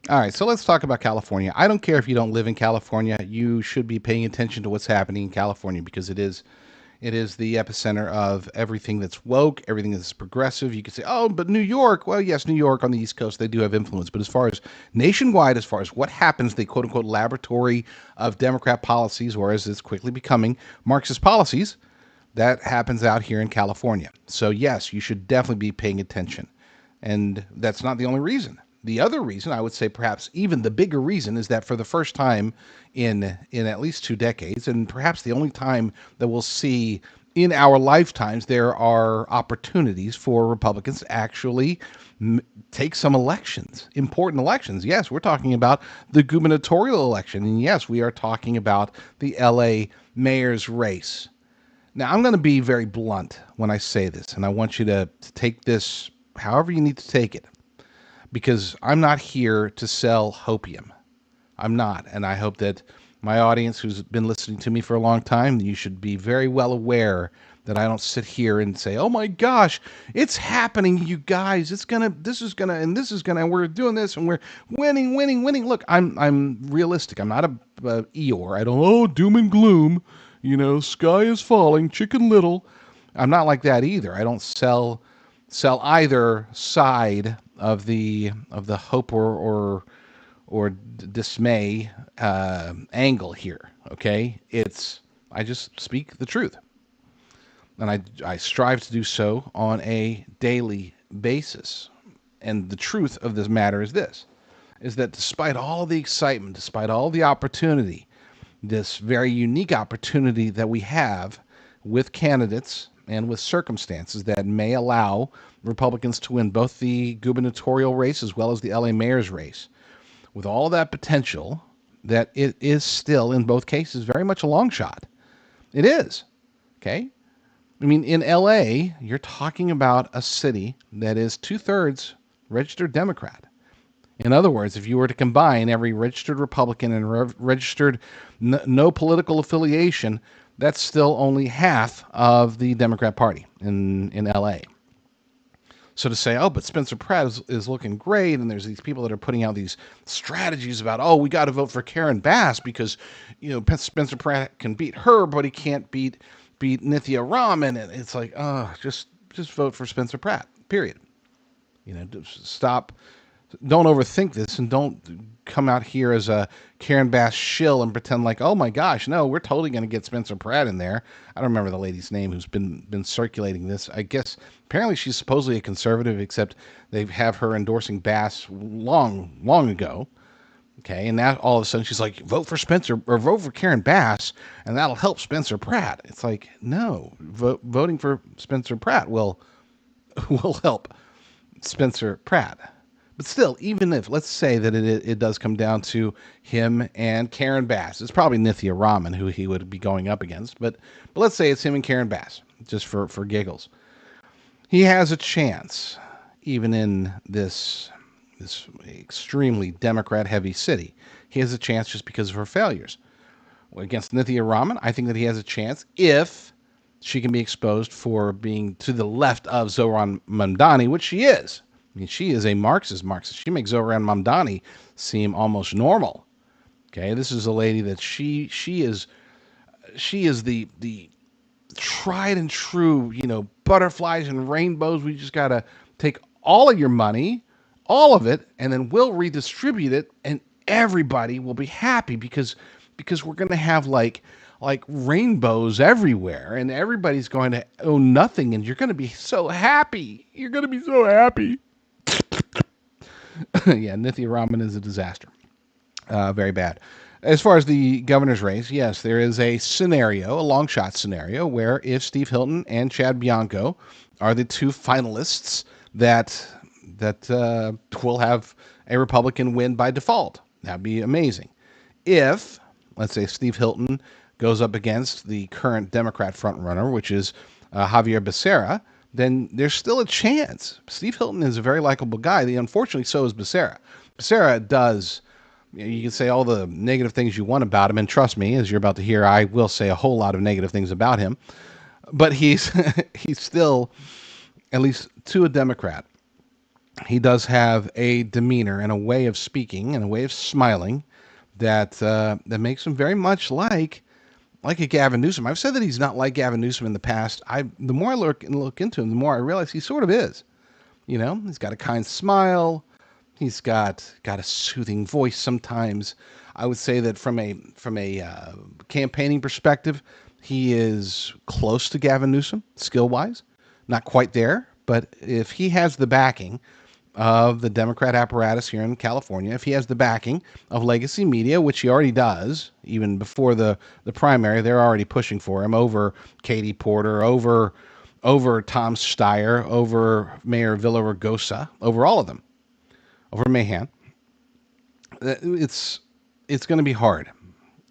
All right, so let's talk about California. I don't care if you don't live in California. You should be paying attention to what's happening in California because it is the epicenter of everything that's woke, everything that's progressive. You could say, "Oh, but New York." Well, yes, New York on the East Coast, they do have influence, but as far as nationwide, as far as what happens, the quote unquote laboratory of Democrat policies, or as it's quickly becoming Marxist policies, that happens out here in California. So yes, you should definitely be paying attention. And that's not the only reason. The other reason, I would say perhaps even the bigger reason, is that for the first time in at least 2 decades, and perhaps the only time that we'll see in our lifetimes, there are opportunities for Republicans to actually take some elections, important elections. Yes, we're talking about the gubernatorial election. And yes, we are talking about the LA mayor's race. Now, I'm going to be very blunt when I say this, and I want you to take this however you need to take it, because I'm not here to sell hopium. I'm not. And I hope that my audience who's been listening to me for a long time, you should be very well aware that I don't sit here and say, "Oh my gosh, it's happening, you guys. This is gonna, and we're doing this, and we're winning, winning, winning." Look, I'm realistic. I'm not a Eeyore. I don't, oh, doom and gloom. Sky is falling, Chicken Little. I'm not like that either. I don't sell either side of the hope or dismay angle here. Okay, I just speak the truth, and I strive to do so on a daily basis. And the truth of this matter is this: is that despite all the excitement, despite all the opportunity, this very unique opportunity that we have with candidates and with circumstances that may allow Republicans to win both the gubernatorial race as well as the LA mayor's race, with all that potential, that it is still, in both cases, very much a long shot. It is. Okay? I mean, in LA, you're talking about a city that is two-thirds registered Democrat. In other words, if you were to combine every registered Republican and registered no political affiliation, that's still only half of the Democrat Party in LA. So to say, oh, but Spencer Pratt is looking great, and there's these people that are putting out these strategies about, oh, we got to vote for Karen Bass because, Spencer Pratt can beat her, but he can't beat Nithya Raman, and it's like, oh, just vote for Spencer Pratt. Period. Just stop. Don't overthink this, and don't come out here as a Karen Bass shill and pretend like, oh my gosh, no, we're totally going to get Spencer Pratt in there. I don't remember the lady's name who's been circulating this. I guess apparently she's supposedly a conservative, except they have her endorsing Bass long, long ago. Okay, and now all of a sudden she's like, vote for Spencer or vote for Karen Bass, and that'll help Spencer Pratt. It's like, no, voting for Spencer Pratt will will help Spencer Pratt. But still, even if, let's say that it does come down to him and Karen Bass, it's probably Nithya Raman who he would be going up against. But let's say it's him and Karen Bass, just for giggles. He has a chance, even in this extremely Democrat heavy city. He has a chance just because of her failures. Against Nithya Raman, I think that he has a chance if she can be exposed for being to the left of Zohran Mamdani, which she is. I mean, she is a Marxist. She makes Zohran Mamdani seem almost normal. Okay, this is a lady that she is the tried and true, butterflies and rainbows. We just gotta take all of your money, all of it, and then we'll redistribute it, and everybody will be happy because we're gonna have like rainbows everywhere, and everybody's going to own nothing, and you're gonna be so happy. You're gonna be so happy. Yeah, Nithya Raman is a disaster. Very bad. As far as the governor's race, yes, there is a scenario, a long shot scenario, where if Steve Hilton and Chad Bianco are the two finalists, that will have a Republican win by default. That'd be amazing. If, let's say, Steve Hilton goes up against the current Democrat frontrunner, which is Javier Becerra, then there's still a chance. Steve Hilton is a very likable guy. Unfortunately, so is Becerra. Becerra does, you can say all the negative things you want about him, and trust me, as you're about to hear, I will say a whole lot of negative things about him. But he's he's still, at least to a Democrat, he does have a demeanor and a way of speaking and a way of smiling that makes him very much like a Gavin Newsom. I've said that he's not like Gavin Newsom in the past. The more I look into him, the more I realize he sort of is. You know, he's got a kind smile. He's got a soothing voice sometimes. I would say that from a campaigning perspective, he is close to Gavin Newsom skill wise. Not quite there, but if he has the backing of the Democrat apparatus here in California, if he has the backing of legacy media, which he already does, even before the primary, they're already pushing for him over Katie Porter, over Tom Steyer, over Mayor Villaraigosa, over all of them, over Mahan. It's going to be hard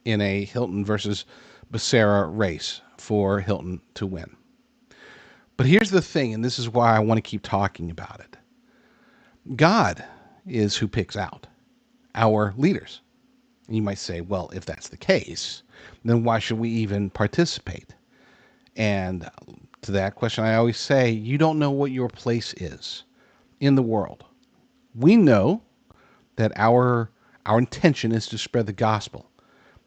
in a Hilton versus Becerra race for Hilton to win. But here's the thing, and this is why I want to keep talking about it. God is who picks out our leaders. And you might say, well, if that's the case, then why should we even participate? And to that question, I always say, you don't know what your place is in the world. We know that our intention is to spread the gospel.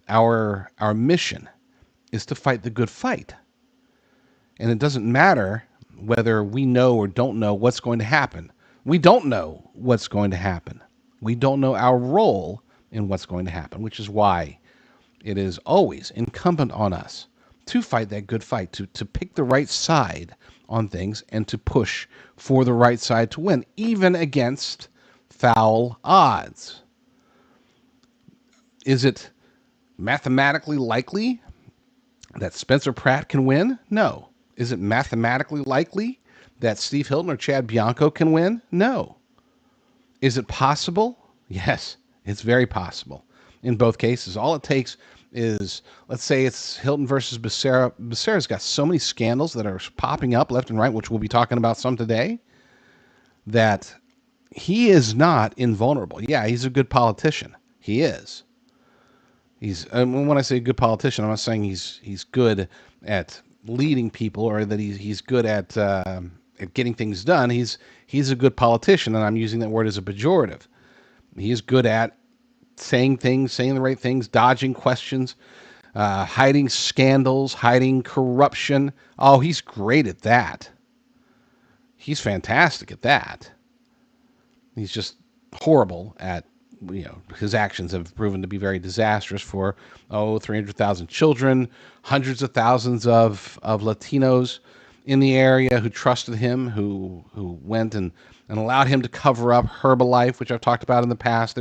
Our mission is to fight the good fight. And it doesn't matter whether we know or don't know what's going to happen. We don't know what's going to happen. We don't know our role in what's going to happen, which is why it is always incumbent on us to fight that good fight, to pick the right side on things and to push for the right side to win, even against foul odds. Is it mathematically likely that Spencer Pratt can win? No. Is it mathematically likely that Steve Hilton or Chad Bianco can win? No. Is it possible? Yes, it's very possible. In both cases, all it takes is, let's say it's Hilton versus Becerra. Becerra's got so many scandals that are popping up left and right, which we'll be talking about some today, that he is not invulnerable. Yeah, he's a good politician. He is. When I say good politician, I'm not saying he's good at leading people or that he's good at getting things done. He's a good politician, and I'm using that word as a pejorative. He's good at saying things, saying the right things, dodging questions, hiding scandals, hiding corruption. Oh, he's great at that. He's fantastic at that. He's just horrible at, his actions have proven to be very disastrous for 300,000 children, hundreds of thousands of Latinos in the area who trusted him, who went and allowed him to cover up Herbalife, which I've talked about in the past.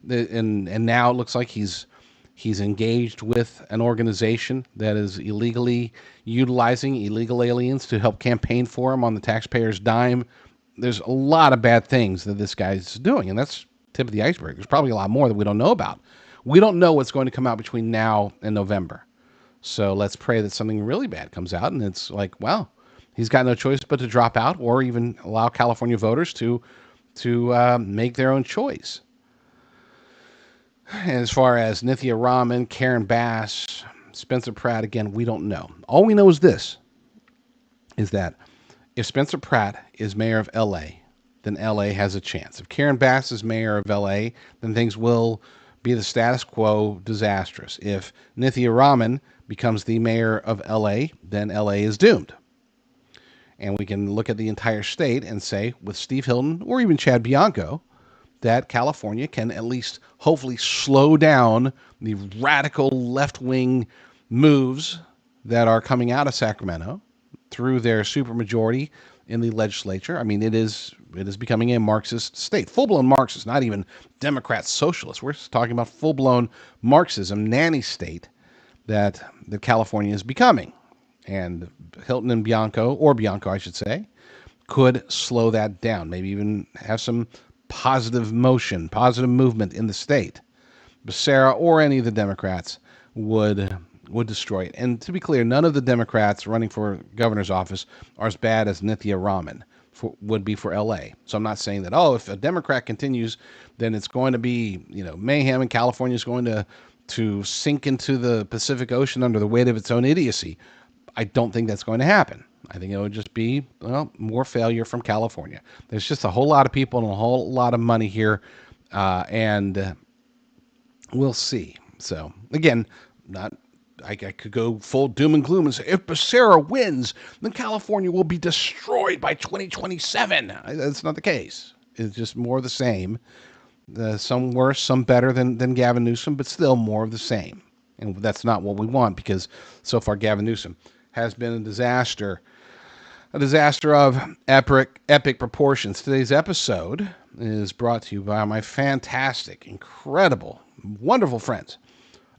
And now it looks like he's engaged with an organization that is illegally utilizing illegal aliens to help campaign for him on the taxpayer's dime. There's a lot of bad things that this guy's doing, and that's tip of the iceberg. There's probably a lot more that we don't know about. We don't know what's going to come out between now and November. So let's pray that something really bad comes out, and it's like, well, he's got no choice but to drop out or even allow California voters to make their own choice. And as far as Nithya Raman, Karen Bass, Spencer Pratt, again, we don't know. All we know is this, is that if Spencer Pratt is mayor of L.A., then L.A. has a chance. If Karen Bass is mayor of L.A., then things will be the status quo disastrous. If Nithya Raman becomes the mayor of L.A., then L.A. is doomed. And we can look at the entire state and say, with Steve Hilton or even Chad Bianco, that California can at least hopefully slow down the radical left-wing moves that are coming out of Sacramento through their supermajority in the legislature. I mean, it is becoming a Marxist state, full-blown Marxist, not even Democrat socialist. We're talking about full-blown Marxism, nanny state that California is becoming. And Hilton and Bianco, or Bianco, I should say, could slow that down, maybe even have some positive motion, positive movement in the state. Becerra or any of the Democrats would destroy it. And to be clear, none of the Democrats running for governor's office are as bad as Nithya Raman would be for L.A. So I'm not saying that, if a Democrat continues, then it's going to be, mayhem, and California is going to sink into the Pacific Ocean under the weight of its own idiocy. I don't think that's going to happen. I think it would just be, well, more failure from California. There's just a whole lot of people and a whole lot of money here, and we'll see. So again, not. I could go full doom and gloom and say if Becerra wins, then California will be destroyed by 2027. That's not the case. It's just more of the same. Some worse, some better than Gavin Newsom, but still more of the same. And that's not what we want, because so far Gavin Newsom has been a disaster of epic proportions. Today's episode is brought to you by my fantastic, incredible, wonderful friends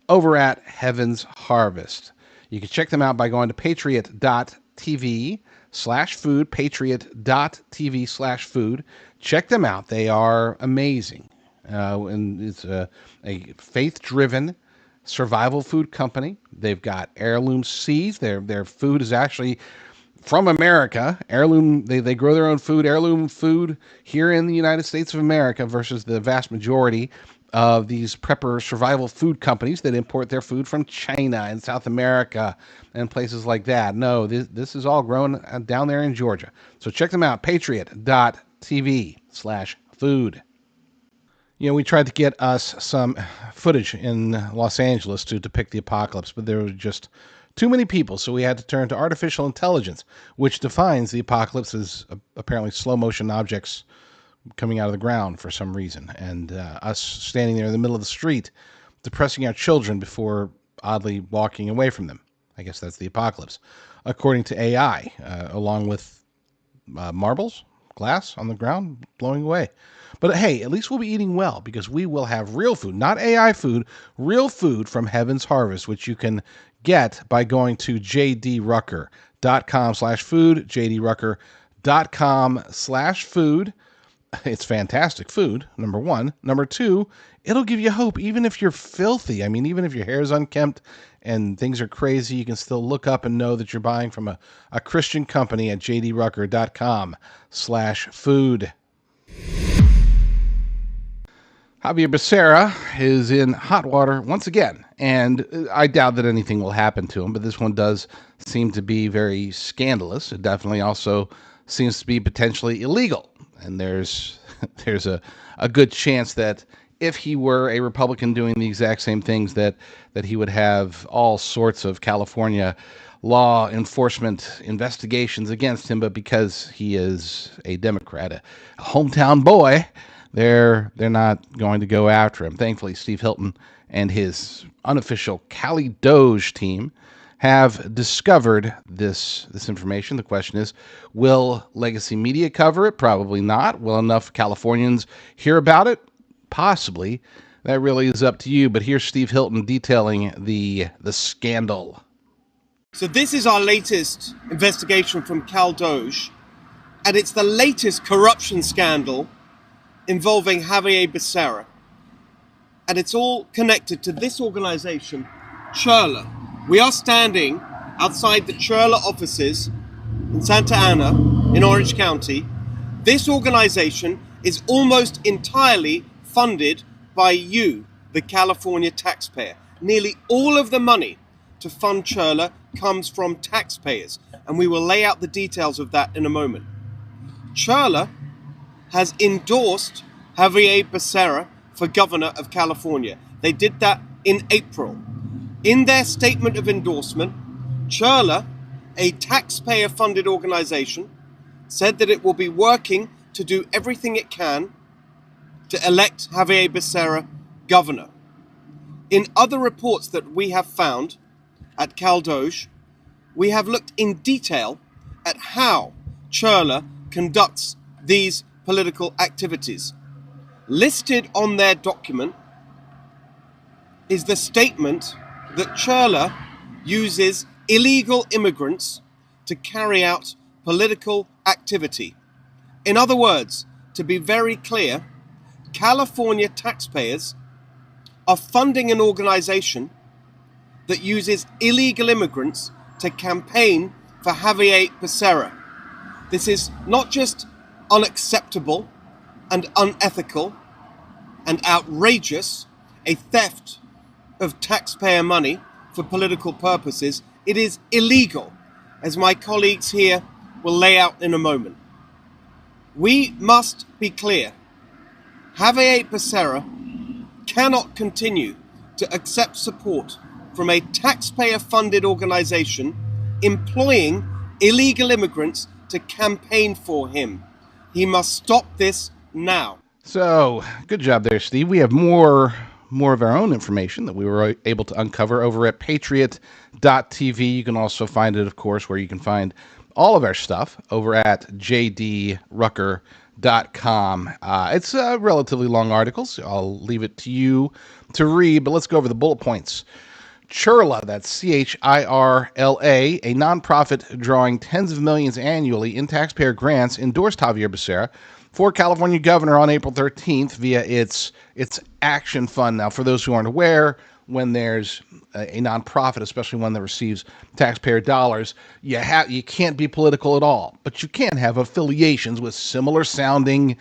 over at Heaven's Harvest. You can check them out by going to patriot.tv/food, patriot.tv/food. Check them out. They are amazing. And it's a faith-driven survival food company. They've got heirloom seeds. Their food is actually from America. Heirloom, they grow their own food, heirloom food here in the United States of America, versus the vast majority of these prepper survival food companies that import their food from China and South America and places like that. No, this is all grown down there in Georgia. So check them out, patriot.tv/food. You know, we tried to get us some footage in Los Angeles to depict the apocalypse, but there were just too many people, so we had to turn to artificial intelligence, which defines the apocalypse as apparently slow motion objects coming out of the ground for some reason, and us standing there in the middle of the street depressing our children before oddly walking away from them. I guess that's the apocalypse, according to AI, along with marbles, glass on the ground blowing away. But hey, at least we'll be eating well, because we will have real food, not AI food, real food from Heaven's Harvest, which you can get by going to jdrucker.com/food, jdrucker.com/food. It's fantastic food, number one. Number two, it'll give you hope, even if you're filthy. I mean, even if your hair is unkempt and things are crazy, you can still look up and know that you're buying from a Christian company at jdrucker.com/food. Javier Becerra is in hot water once again, and I doubt that anything will happen to him, but this one does seem to be very scandalous. It definitely also seems to be potentially illegal, and there's a good chance that if he were a Republican doing the exact same things, that he would have all sorts of California law enforcement investigations against him, but because he is a Democrat, a hometown boy, they're not going to go after him. Thankfully, Steve Hilton and his unofficial Cali Doge team have discovered this information. The question is, will legacy media cover it? Probably not. Will enough Californians hear about it? Possibly. That really is up to you. But here's Steve Hilton detailing the scandal. So this is our latest investigation from Cal Doge, and it's the latest corruption scandal involving Javier Becerra. And it's all connected to this organization, Chirla. We are standing outside the Chirla offices in Santa Ana in Orange County. This organization is almost entirely funded by you, the California taxpayer. Nearly all of the money to fund Chirla comes from taxpayers, and we will lay out the details of that in a moment. Chirla has endorsed Javier Becerra for governor of California. They did that in April. In their statement of endorsement, Chirla, a taxpayer-funded organization, said that it will be working to do everything it can to elect Javier Becerra governor. In other reports that we have found at Cal Doge, we have looked in detail at how Chirla conducts these political activities. Listed on their document is the statement that Chirla uses illegal immigrants to carry out political activity. In other words, to be very clear, California taxpayers are funding an organization that uses illegal immigrants to campaign for Javier Becerra. This is not just unacceptable and unethical and outrageous, a theft of taxpayer money for political purposes. It is illegal. as my colleagues here will lay out in a moment. We must be clear. Javier Becerra cannot continue to accept support from a taxpayer-funded organization employing illegal immigrants to campaign for him. He must stop this now. So, good job there, Steve. We have more of our own information that we were able to uncover over at patriot.tv. You can also find it, of course, where you can find all of our stuff over at jdrucker.com. It's a relatively long article, so I'll leave it to you to read, but let's go over the bullet points. Chirla, that's Chirla, a nonprofit drawing tens of millions annually in taxpayer grants, endorsed Javier Becerra for California governor on April 13th via its action fund. Now, for those who aren't aware, when there's a nonprofit, especially one that receives taxpayer dollars, you can't be political at all, but you can have affiliations with similar sounding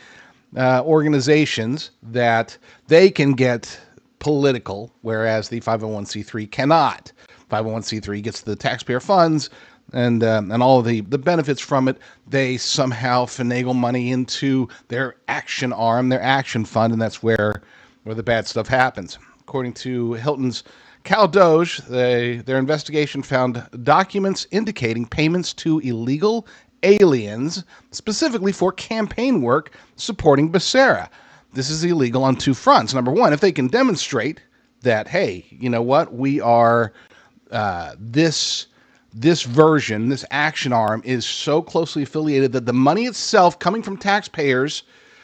organizations that they can get political, whereas the 501c3 cannot. 501c3 gets the taxpayer funds and all of the benefits from it. They somehow finagle money into their action arm, their action fund, and that's where the bad stuff happens. According to Hilton's Cal Doge, their investigation found documents indicating payments to illegal aliens, specifically for campaign work supporting Becerra. This is illegal on two fronts. Number one, if they can demonstrate that, hey, you know what, we are this version, this action arm is so closely affiliated that the money itself coming from taxpayers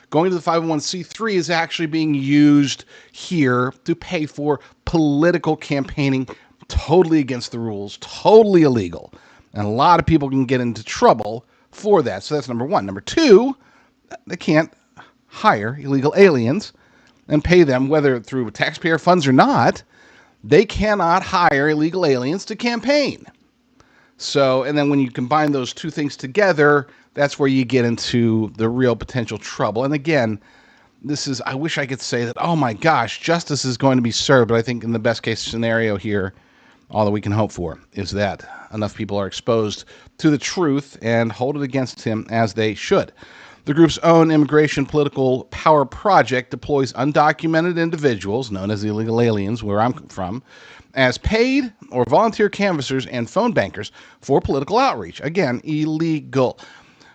going to the 501c3 is actually being used here to pay for political campaigning, totally against the rules, totally illegal. And a lot of people can get into trouble for that. So that's number one. Number two, they can't hire illegal aliens and pay them, whether through taxpayer funds or not. They cannot hire illegal aliens to campaign. So, and then when you combine those two things together, that's where you get into the real potential trouble. And again, I wish I could say that, oh my gosh, justice is going to be served, but I think in the best case scenario here, all that we can hope for is that enough people are exposed to the truth and hold it against him as they should. The group's own Immigration Political Power Project deploys undocumented individuals, known as illegal aliens, where I'm from, as paid or volunteer canvassers and phone bankers for political outreach. Again, illegal.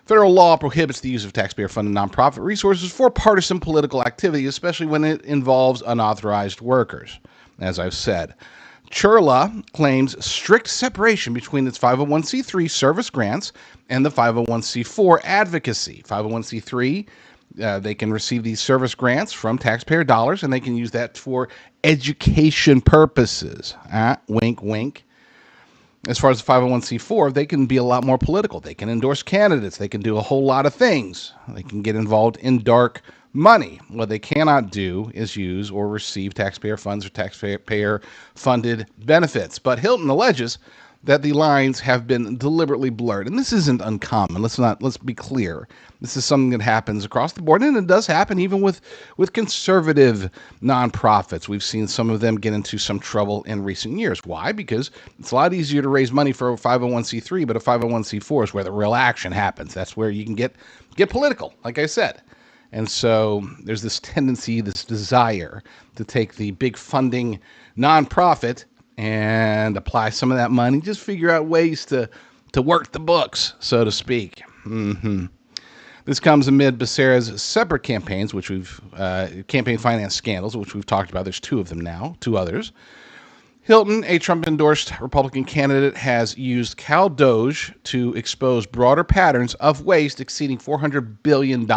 Federal law prohibits the use of taxpayer-funded nonprofit resources for partisan political activity, especially when it involves unauthorized workers, as I've said. Chirla claims strict separation between its 501c3 service grants and the 501c4 advocacy. 501c3, they can receive these service grants from taxpayer dollars, and they can use that for education purposes. Wink, wink. As far as the 501c4, they can be a lot more political. They can endorse candidates. They can do a whole lot of things. They can get involved in dark money. What they cannot do is use or receive taxpayer funds or taxpayer-funded benefits. But Hilton alleges that the lines have been deliberately blurred. And this isn't uncommon. Let's be clear. This is something that happens across the board, and it does happen even with conservative nonprofits. We've seen some of them get into some trouble in recent years. Why? Because it's a lot easier to raise money for a 501c3, but a 501c4 is where the real action happens. That's where you can get political, like I said. And so there's this tendency, this desire to take the big funding nonprofit and apply some of that money, just figure out ways to work the books, so to speak. This comes amid Becerra's separate campaigns, which campaign finance scandals, which we've talked about. There's two of them now, two others. Hilton, a Trump-endorsed Republican candidate, has used Cal Doge to expose broader patterns of waste exceeding $400 billion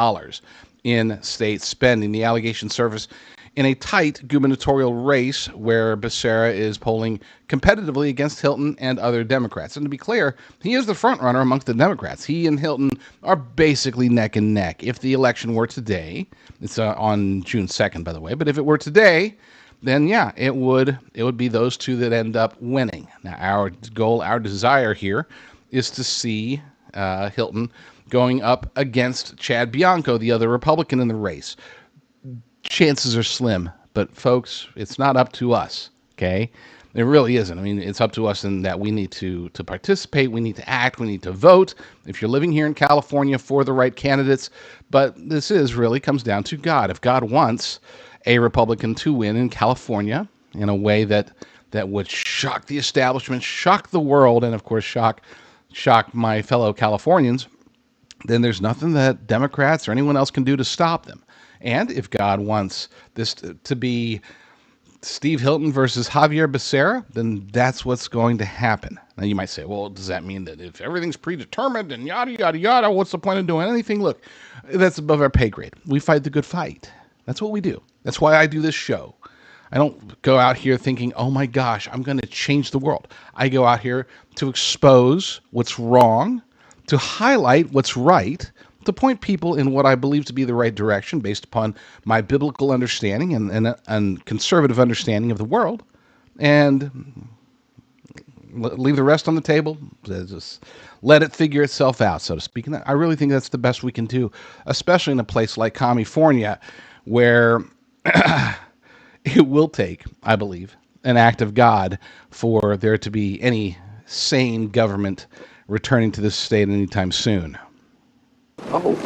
in state spending. The allegations surface in a tight gubernatorial race where Becerra is polling competitively against Hilton and other Democrats. And to be clear, he is the front runner amongst the Democrats. He and Hilton are basically neck and neck. If the election were today, it's on June 2nd, by the way, but if it were today, then yeah, it would be those two that end up winning. Now, our goal, our desire here is to see Hilton going up against Chad Bianco, the other Republican in the race. Chances are slim, but folks, it's not up to us, okay? It really isn't. I mean, it's up to us in that we need to participate, we need to act, we need to vote. If you're living here in California, for the right candidates. But this really comes down to God. If God wants a Republican to win in California in a way that would shock the establishment, shock the world, and of course shock my fellow Californians, then there's nothing that Democrats or anyone else can do to stop them. And if God wants this to be Steve Hilton versus Javier Becerra, then that's what's going to happen. Now you might say, well, does that mean that if everything's predetermined and yada, yada, yada, what's the point of doing anything? Look, that's above our pay grade. We fight the good fight. That's what we do. That's why I do this show. I don't go out here thinking, oh my gosh, I'm going to change the world. I go out here to expose what's wrong, to highlight what's right, to point people in what I believe to be the right direction based upon my biblical understanding and conservative understanding of the world, and leave the rest on the table. Just let it figure itself out, so to speak. And I really think that's the best we can do, especially in a place like California, where it will take, I believe, an act of God for there to be any sane government returning to this state anytime soon. Oh,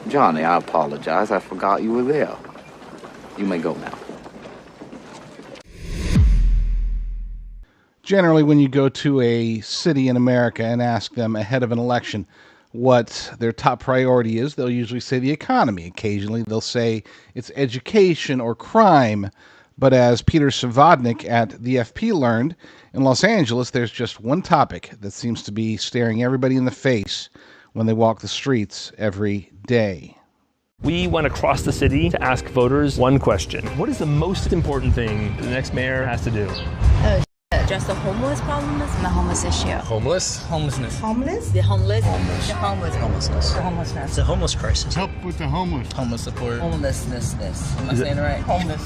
Johnny, I apologize. I forgot you were there. You may go now. Generally, when you go to a city in America and ask them ahead of an election what their top priority is, they'll usually say the economy. Occasionally, they'll say it's education or crime. But as Peter Savodnik at the FP learned, in Los Angeles, there's just one topic that seems to be staring everybody in the face when they walk the streets every day. We went across the city to ask voters one question. What is the most important thing the next mayor has to do? Address the homeless problem and the homeless issue. Homelessness. Homeless? The homeless? Homeless. The homeless. Homelessness. The homelessness. The homeless crisis. Help with the homeless. Homeless support. Homelessness. Am I saying it right? Homeless.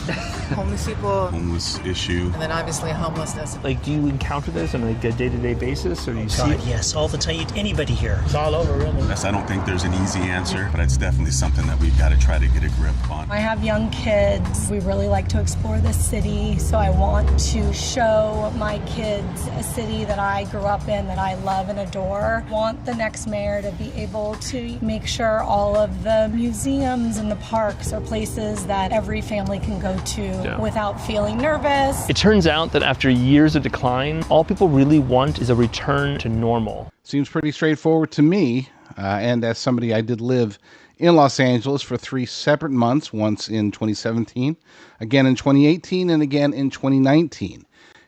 Homeless people. Homeless issue. And then obviously homelessness. Like, do you encounter this on like a day-to-day basis, or do you see God, it? yes, all the time. Anybody here. It's all over, really. Yes, I don't think there's an easy answer, but it's definitely something that we've got to try to get a grip on. I have young kids. We really like to explore the city, so I want to show my kids a city that I grew up in, that I love and adore. I want the next mayor to be able to make sure all of the museums and the parks are places that every family can go to without feeling nervous. It turns out that after years of decline, all people really want is a return to normal. Seems pretty straightforward to me. And as somebody, I did live in Los Angeles for 3 separate months, once in 2017, again in 2018, and again in 2019.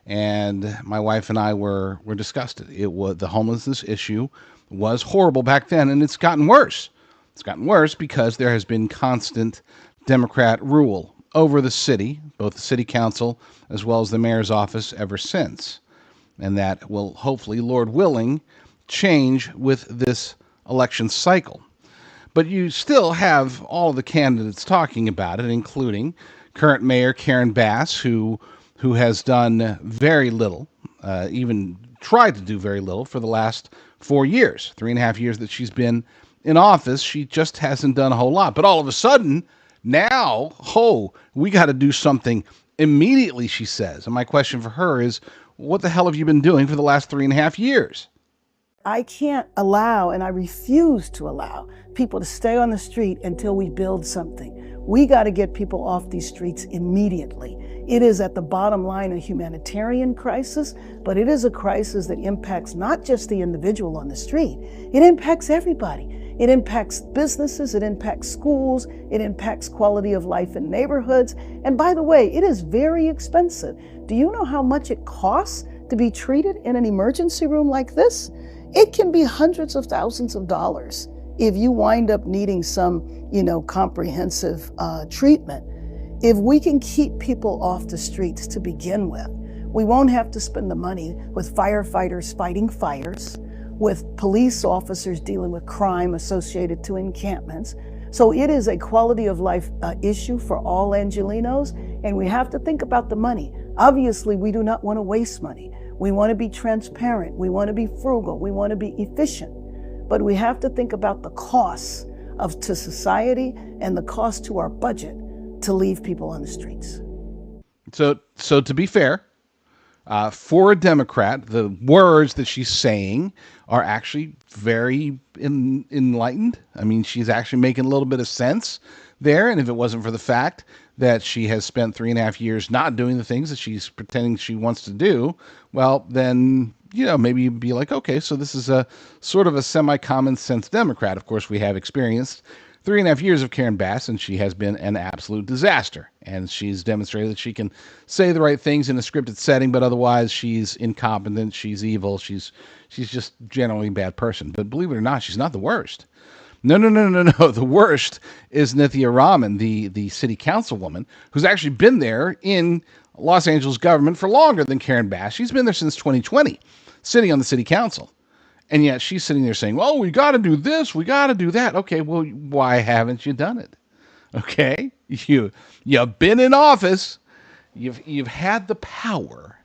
And my wife and I were disgusted. The homelessness issue was horrible back then, and it's gotten worse. It's gotten worse because there has been constant Democrat rule over the city, both the city council as well as the mayor's office, ever since. And that will hopefully, Lord willing, change with this election cycle. But you still have all of the candidates talking about it, including current Mayor Karen Bass, who has done very little, even tried to do very little for the last 4 years, 3.5 years that she's been in office. She just hasn't done a whole lot. But all of a sudden, now, we got to do something immediately, she says. And my question for her is, what the hell have you been doing for the last 3.5 years? I can't allow, and I refuse to allow, people to stay on the street until we build something. We got to get people off these streets immediately. It is at the bottom line a humanitarian crisis, but it is a crisis that impacts not just the individual on the street. It impacts everybody. It impacts businesses, it impacts schools, it impacts quality of life in neighborhoods. And by the way, it is very expensive. Do you know how much it costs to be treated in an emergency room like this? It can be hundreds of thousands of dollars if you wind up needing some, comprehensive treatment. If we can keep people off the streets to begin with, we won't have to spend the money with firefighters fighting fires, with police officers dealing with crime associated to encampments. So it is a quality of life issue for all Angelenos, and we have to think about the money. Obviously, we do not want to waste money. We want to be transparent. We want to be frugal. We want to be efficient. But we have to think about the costs to society and the cost to our budget to leave people on the streets. So to be fair, For a Democrat, the words that she's saying are actually very enlightened. I mean, she's actually making a little bit of sense there. And if it wasn't for the fact that she has spent 3.5 years not doing the things that she's pretending she wants to do, well, then, maybe you'd be like, okay, so this is a sort of a semi-common sense Democrat. Of course, we have experienced 3.5 years of Karen Bass, and she has been an absolute disaster. And she's demonstrated that she can say the right things in a scripted setting, but otherwise she's incompetent, she's evil, she's just generally a bad person. But believe it or not, she's not the worst. No. The worst is Nithya Raman, the city councilwoman, who's actually been there in Los Angeles government for longer than Karen Bass. She's been there since 2020, sitting on the city council. And yet she's sitting there saying, well, we got to do this, we got to do that. Okay, well, why haven't you done it? Okay, you've been in office, you've had the power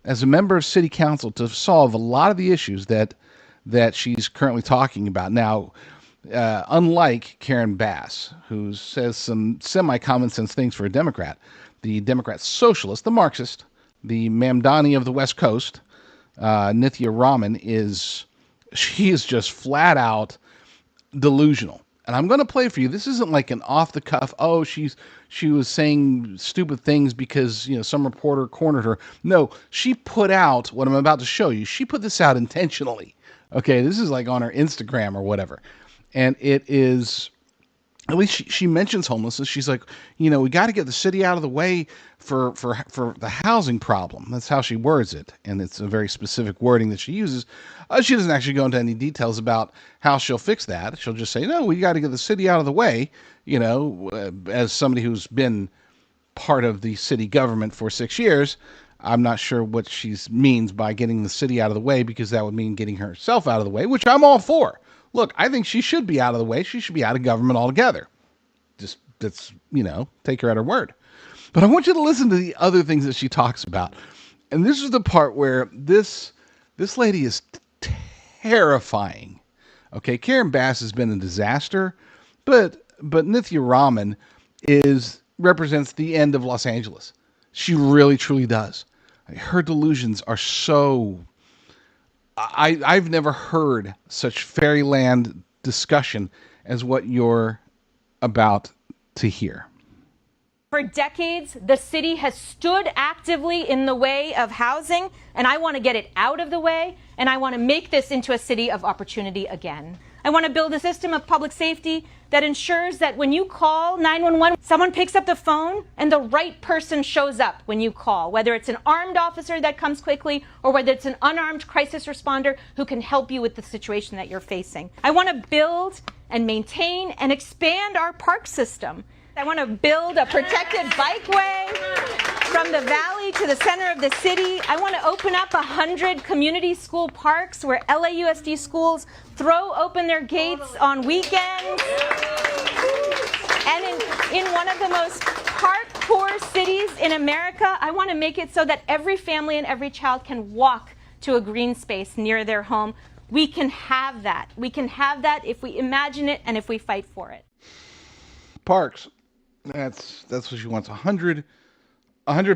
as a member of city council to solve a lot of the issues that she's currently talking about. Now, unlike Karen Bass, who says some semi-common sense things for a Democrat, the Democrat socialist, the Marxist, the Mamdani of the West Coast, Nithya Raman is just flat out delusional. And I'm going to play for you. This isn't like an off the cuff, she was saying stupid things because, some reporter cornered her. No, she put out what I'm about to show you. She put this out intentionally. Okay, this is like on her Instagram or whatever. And it is, at least she mentions homelessness. She's like, we got to get the city out of the way for the housing problem. That's how she words it. And it's a very specific wording that she uses. She doesn't actually go into any details about how she'll fix that. She'll just say, no, we got to get the city out of the way. As somebody who's been part of the city government for 6 years, I'm not sure what she means by getting the city out of the way, because that would mean getting herself out of the way, which I'm all for. Look, I think she should be out of the way. She should be out of government altogether. Just, take her at her word. But I want you to listen to the other things that she talks about. And this is the part where this lady is terrifying. Okay, Karen Bass has been a disaster, but Nithya Raman represents the end of Los Angeles. She really, truly does. Her delusions are so... I've never heard such fairyland discussion as what you're about to hear. For decades, the city has stood actively in the way of housing, and I want to get it out of the way, and I want to make this into a city of opportunity again. I want to build a system of public safety that ensures that when you call 911, someone picks up the phone and the right person shows up when you call, whether it's an armed officer that comes quickly or whether it's an unarmed crisis responder who can help you with the situation that you're facing. I want to build and maintain and expand our park system. I want to build a protected bikeway from the valley to the center of the city. I want to open up 100 community school parks where LAUSD schools throw open their gates on weekends. And in one of the most park-poor cities in America, I want to make it so that every family and every child can walk to a green space near their home. We can have that. We can have that if we imagine it and if we fight for it. Parks. That's what she wants. 100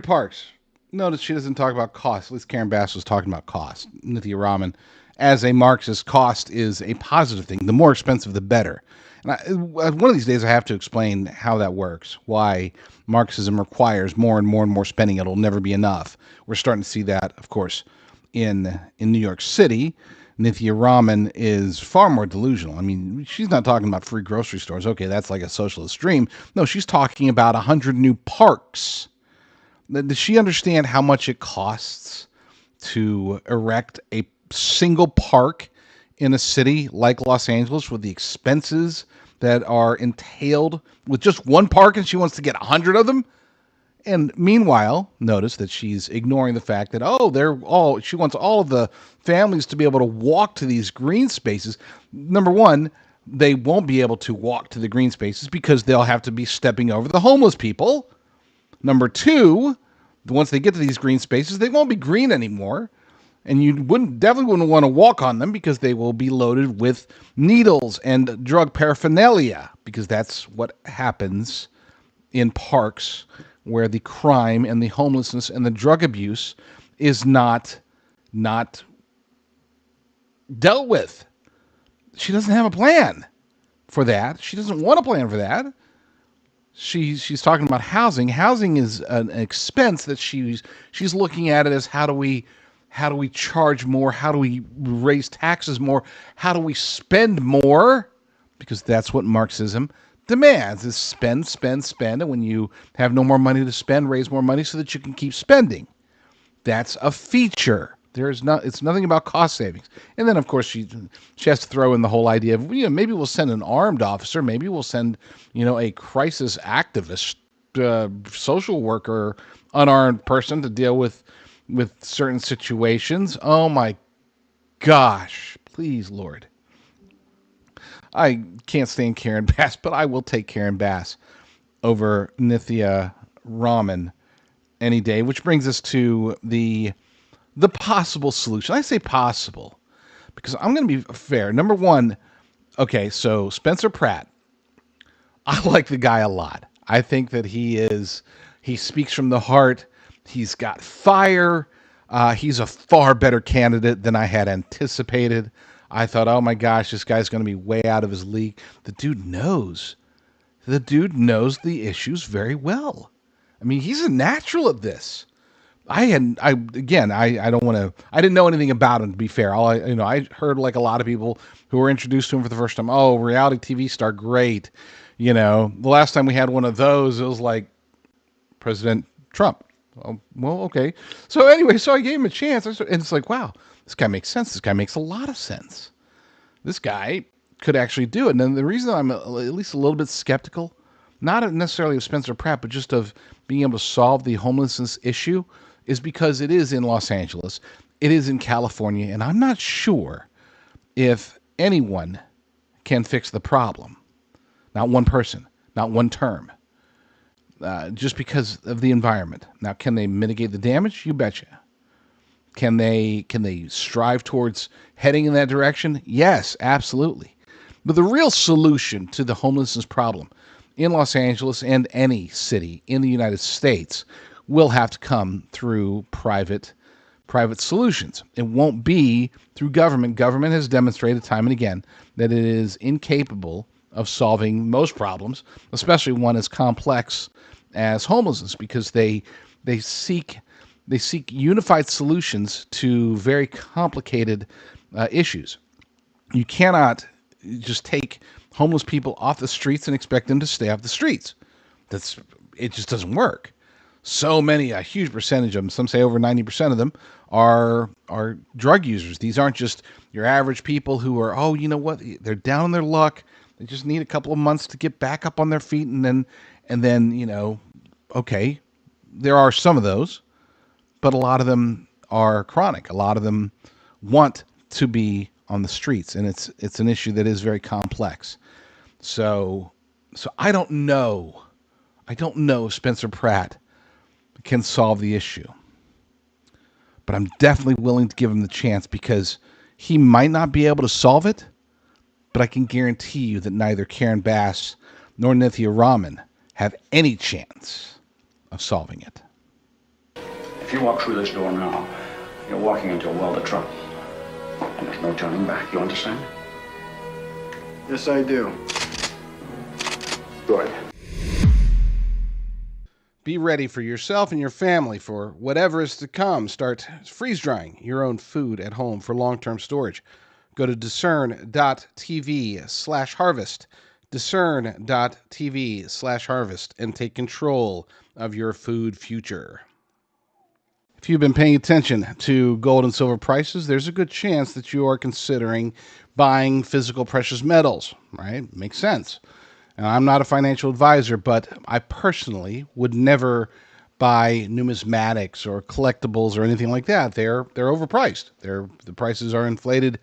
parks. Notice she doesn't talk about cost. At least Karen Bass was talking about cost. Nithya Raman, as a Marxist, cost is a positive thing. The more expensive, the better. And one of these days, I have to explain how that works. Why Marxism requires more and more and more spending. It'll never be enough. We're starting to see that, of course, in New York City. Nithya Raman is far more delusional. I mean, she's not talking about free grocery stores. Okay, that's like a socialist dream. No, she's talking about 100 new parks. Does she understand how much it costs to erect a single park in a city like Los Angeles, with the expenses that are entailed with just one park, and she wants to get 100 of them? And meanwhile, notice that she's ignoring the fact that, she wants all of the families to be able to walk to these green spaces. Number one, they won't be able to walk to the green spaces because they'll have to be stepping over the homeless people. Number two, once they get to these green spaces, they won't be green anymore. And you definitely wouldn't want to walk on them because they will be loaded with needles and drug paraphernalia, because that's what happens in parks, where the crime and the homelessness and the drug abuse is not dealt with. She doesn't have a plan for that. She doesn't want a plan for that. She's talking about housing. Housing is an expense that she's looking at it as how do we charge more? How do we raise taxes more? How do we spend more? Because that's what Marxism demands, is spend, spend, spend. And when you have no more money to spend, raise more money so that you can keep spending. That's a feature. It's nothing about cost savings. And then, of course, she has to throw in the whole idea of, maybe we'll send an armed officer. Maybe we'll send, a crisis activist, social worker, unarmed person to deal with certain situations. Oh, my gosh. Please, Lord. I can't stand Karen Bass, but I will take Karen Bass over Nithya Raman any day, which brings us to the possible solution. I say possible because I'm going to be fair. Number one, okay, so Spencer Pratt, I like the guy a lot. I think that he speaks from the heart. He's got fire. He's a far better candidate than I had anticipated. I thought, oh my gosh, this guy's going to be way out of his league. The dude knows the issues very well. I mean, he's a natural at this. I didn't know anything about him, to be fair. I heard, like a lot of people who were introduced to him for the first time, oh, reality TV star, great. The last time we had one of those, it was like President Trump. Oh, well, okay. So anyway, I gave him a chance, and it's like, wow, this guy makes sense. This guy makes a lot of sense. This guy could actually do it. And then the reason I'm at least a little bit skeptical, not necessarily of Spencer Pratt, but just of being able to solve the homelessness issue, is because it is in Los Angeles, it is in California, and I'm not sure if anyone can fix the problem. Not one person, not one term, just because of the environment. Now, can they mitigate the damage? You betcha. Can they strive towards heading in that direction? Yes, absolutely. But the real solution to the homelessness problem in Los Angeles and any city in the United States will have to come through private solutions. It won't be through government. Government has demonstrated time and again that it is incapable of solving most problems, especially one as complex as homelessness, because they seek unified solutions to very complicated issues. You cannot just take homeless people off the streets and expect them to stay off the streets. It just doesn't work. So many, a huge percentage of them, some say over 90% of them, are drug users. These aren't just your average people who are, oh, you know what, they're down on their luck. They just need a couple of months to get back up on their feet, and then okay, there are some of those, but a lot of them are chronic. A lot of them want to be on the streets, and it's an issue that is very complex. So I don't know if Spencer Pratt can solve the issue, but I'm definitely willing to give him the chance, because he might not be able to solve it, but I can guarantee you that neither Karen Bass nor Nithya Raman have any chance of solving it. If you walk through this door now, you're walking into a world of trouble. And there's no turning back, you understand? Yes, I do. Good. Be ready for yourself and your family for whatever is to come. Start freeze drying your own food at home for long-term storage. Go to discern.tv/harvest, discern.tv/harvest, and take control of your food future. If you've been paying attention to gold and silver prices, there's a good chance that you are considering buying physical precious metals, right? Makes sense. Now, I'm not a financial advisor, but I personally would never buy numismatics or collectibles or anything like that. They're overpriced. The prices are inflated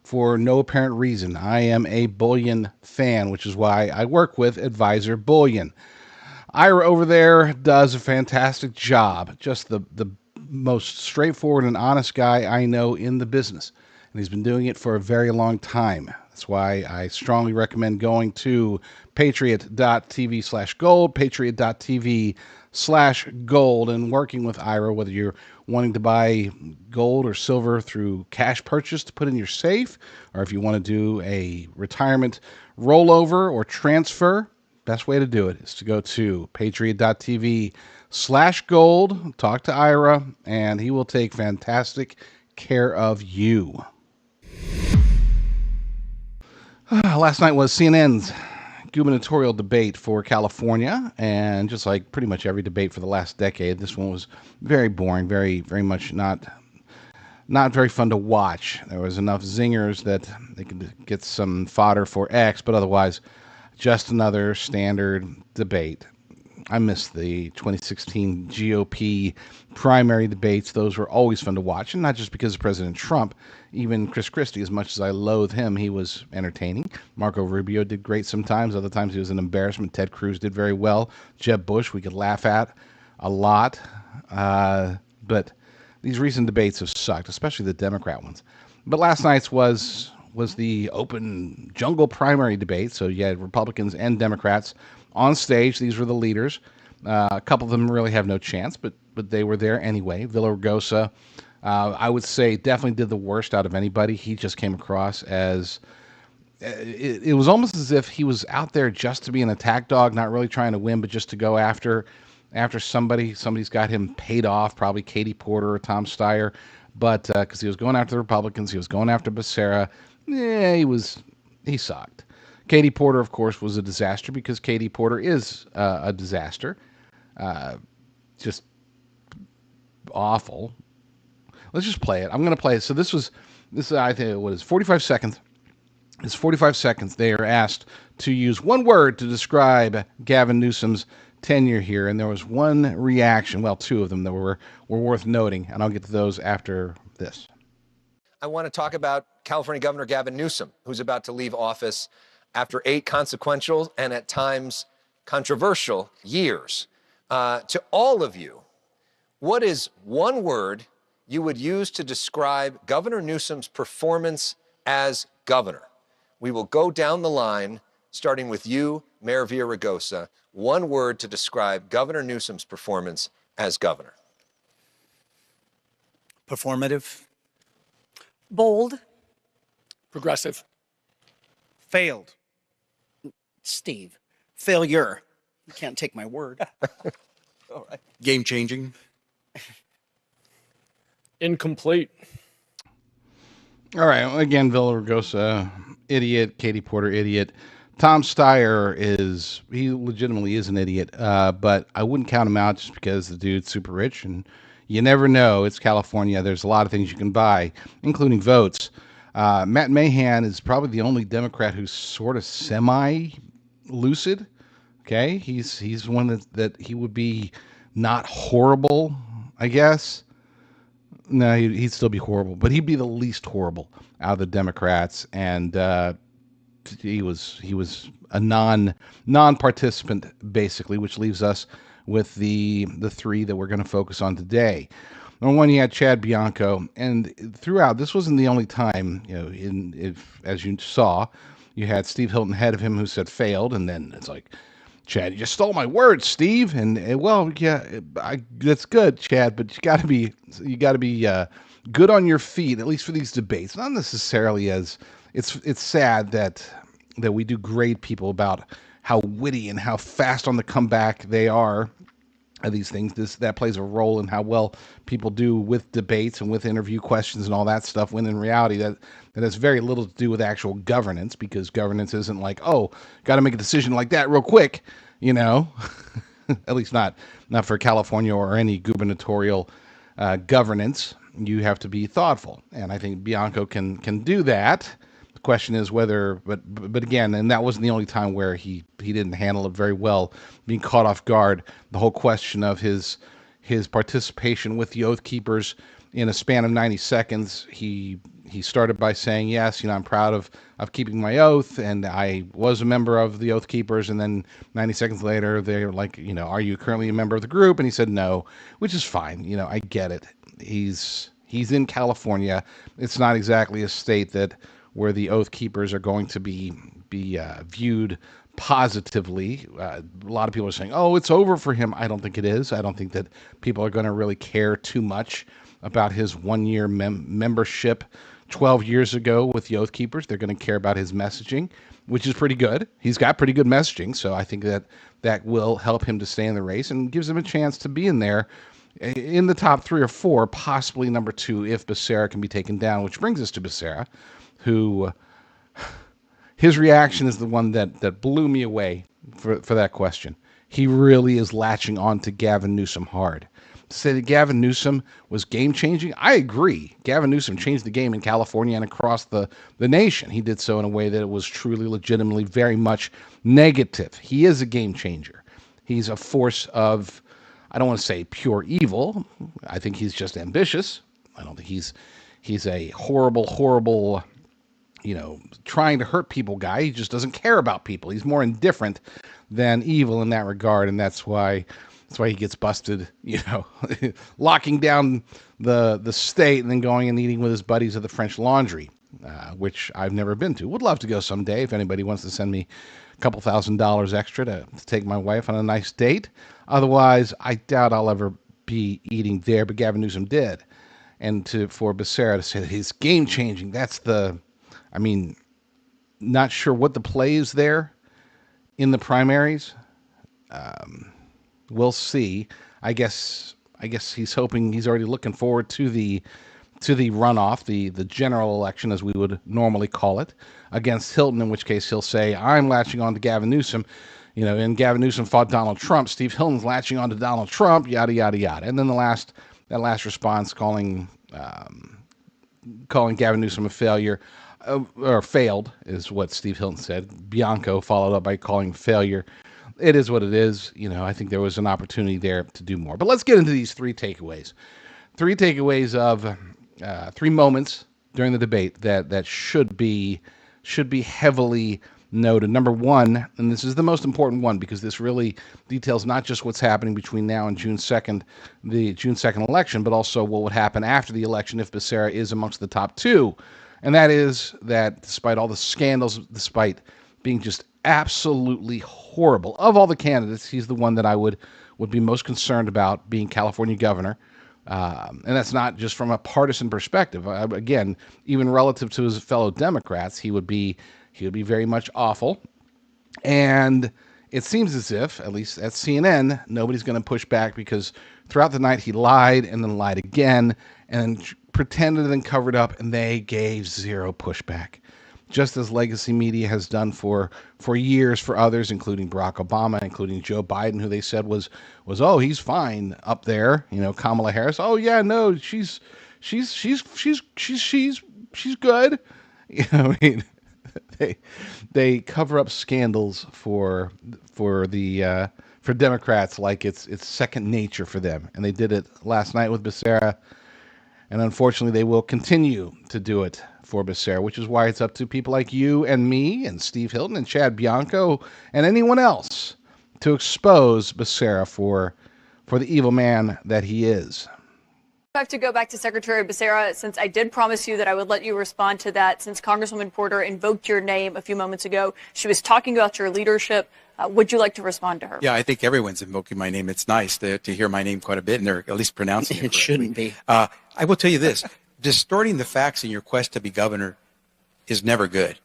for no apparent reason. I am a bullion fan, which is why I work with Advisor Bullion. Ira over there does a fantastic job. Just the most straightforward and honest guy I know in the business. and he's been doing it for a very long time. That's why I strongly recommend going to patriot.tv/gold, patriot.tv/gold, and working with Ira, whether you're wanting to buy gold or silver through cash purchase to put in your safe, or if you want to do a retirement rollover or transfer. Best way to do it is to go to patriot.tv/gold, talk to Ira, and he will take fantastic care of you. Last night was CNN's gubernatorial debate for California, and just like pretty much every debate for the last decade, this one was very boring, very much not very fun to watch. There was enough zingers that they could get some fodder for X, but otherwise just another standard debate. I miss the 2016 GOP primary debates. Those were always fun to watch, and not just because of President Trump. Even Chris Christie, as much as I loathe him, he was entertaining. Marco Rubio did great sometimes. Other times he was an embarrassment. Ted Cruz did very well. Jeb Bush, we could laugh at a lot. But these recent debates have sucked, especially the Democrat ones. But last night's was the open jungle primary debate. So you had Republicans and Democrats on stage. These were the leaders. A couple of them really have no chance, but they were there anyway. Villaraigosa, I would say, definitely did the worst out of anybody. He just came across as it was almost as if he was out there just to be an attack dog, not really trying to win, but just to go after somebody. Somebody's got him paid off, probably Katie Porter or Tom Steyer, but because he was going after the Republicans, he was going after Becerra. He sucked. Katie Porter, of course, was a disaster because Katie Porter is a disaster. Just awful. Let's just play it. I'm going to play it. So this is I think, what is 45 seconds. It's 45 seconds. They are asked to use one word to describe Gavin Newsom's tenure here, and there was one reaction, well, two of them that were worth noting, and I'll get to those after this. I want to talk about California Governor Gavin Newsom, who's about to leave office after 8 consequential and at times controversial years. To all of you, what is one word you would use to describe Governor Newsom's performance as governor? We will go down the line, starting with you, Mayor Villaraigosa. One word to describe Governor Newsom's performance as governor. Performative. Bold. Progressive. Failed. Steve. Failure. You can't take my word. All right. Game changing. Incomplete. All right. Again, Villaraigosa, idiot. Katie Porter, idiot. Tom Steyer he legitimately is an idiot, but I wouldn't count him out just because the dude's super rich, and you never know. It's California. There's a lot of things you can buy, including votes. Matt Mahan is probably the only Democrat who's sort of semi-lucid. Okay, he's one that he would be not horrible, I guess. No, he'd still be horrible, but he'd be the least horrible out of the Democrats, and he was a non-participant basically, which leaves us with the three that we're going to focus on today. Number one, you had Chad Bianco, and throughout, this wasn't the only time, as you saw, you had Steve Hilton ahead of him who said failed, and then it's like, Chad, you just stole my words, Steve. And well, yeah, that's good, Chad, but you got to be good on your feet, at least for these debates. Not necessarily as it's sad that we do grade people about how witty and how fast on the comeback they are. These things, that plays a role in how well people do with debates and with interview questions and all that stuff, when in reality that has very little to do with actual governance, because governance isn't like, oh, got to make a decision like that real quick, at least not for California or any gubernatorial governance. You have to be thoughtful, and I think Bianco can do that. The question is whether, but again, and that wasn't the only time where he didn't handle it very well, being caught off guard. The whole question of his participation with the Oath Keepers in a span of 90 seconds. He started by saying, yes, I'm proud of keeping my oath, and I was a member of the Oath Keepers. And then 90 seconds later, they're like, are you currently a member of the group? And he said no, which is fine. I get it. He's He's in California. It's not exactly a state that where the Oath Keepers are going to be viewed positively. A lot of people are saying, oh, it's over for him. I don't think it is. I don't think that people are going to really care too much about his one-year membership 12 years ago with the Oath Keepers. They're going to care about his messaging, which is pretty good. He's got pretty good messaging, so I think that will help him to stay in the race and gives him a chance to be in there in the top 3 or 4, possibly number 2 if Becerra can be taken down, which brings us to Becerra, who his reaction is the one that blew me away for that question. He really is latching on to Gavin Newsom hard. To say that Gavin Newsom was game-changing, I agree. Gavin Newsom changed the game in California and across the nation. He did so in a way that it was truly, legitimately, very much negative. He is a game-changer. He's a force of, I don't want to say pure evil. I think he's just ambitious. I don't think he's a horrible, trying to hurt people guy. He just doesn't care about people. He's more indifferent than evil in that regard, and that's why he gets busted, locking down the state and then going and eating with his buddies at the French Laundry, which I've never been to. Would love to go someday if anybody wants to send me a couple $1,000s extra to take my wife on a nice date. Otherwise, I doubt I'll ever be eating there, but Gavin Newsom did. And for Becerra to say that he's game-changing, not sure what the play is there in the primaries. We'll see. I guess he's hoping, he's already looking forward to the runoff, the general election, as we would normally call it, against Hilton, in which case he'll say, I'm latching on to Gavin Newsom. And Gavin Newsom fought Donald Trump. Steve Hilton's latching on to Donald Trump, yada, yada, yada. And then that last response calling Gavin Newsom a failure, or failed, is what Steve Hilton said. Bianco followed up by calling failure. It is what it is. I think there was an opportunity there to do more. But let's get into these 3 takeaways. 3 takeaways of 3 moments during the debate that should be heavily noted. Number 1, and this is the most important one because this really details not just what's happening between now and June 2nd, the June 2nd election, but also what would happen after the election if Becerra is amongst the top 2. And that is that despite all the scandals, despite being just absolutely horrible, of all the candidates, he's the one that I would be most concerned about being California governor. And that's not just from a partisan perspective. Again, even relative to his fellow Democrats, he would be very much awful. And it seems as if, at least at CNN, nobody's going to push back because throughout the night he lied and then lied again and pretended and covered up, and they gave zero pushback. Just as legacy media has done for years for others, including Barack Obama, including Joe Biden, who they said was oh, he's fine up there. Kamala Harris, oh yeah, no, she's good. They cover up scandals for Democrats like it's second nature for them, and they did it last night with Becerra, and unfortunately they will continue to do it for Becerra, which is why it's up to people like you and me and Steve Hilton and Chad Bianco and anyone else to expose Becerra for the evil man that he is. I have to go back to Secretary Becerra, since I did promise you that I would let you respond to that, since Congresswoman Porter invoked your name a few moments ago. She was talking about your leadership. Would you like to respond to her? Yeah, I think everyone's invoking my name. It's nice to hear my name quite a bit, and they're at least pronouncing it. It shouldn't be. I will tell you this. Distorting the facts in your quest to be governor is never good.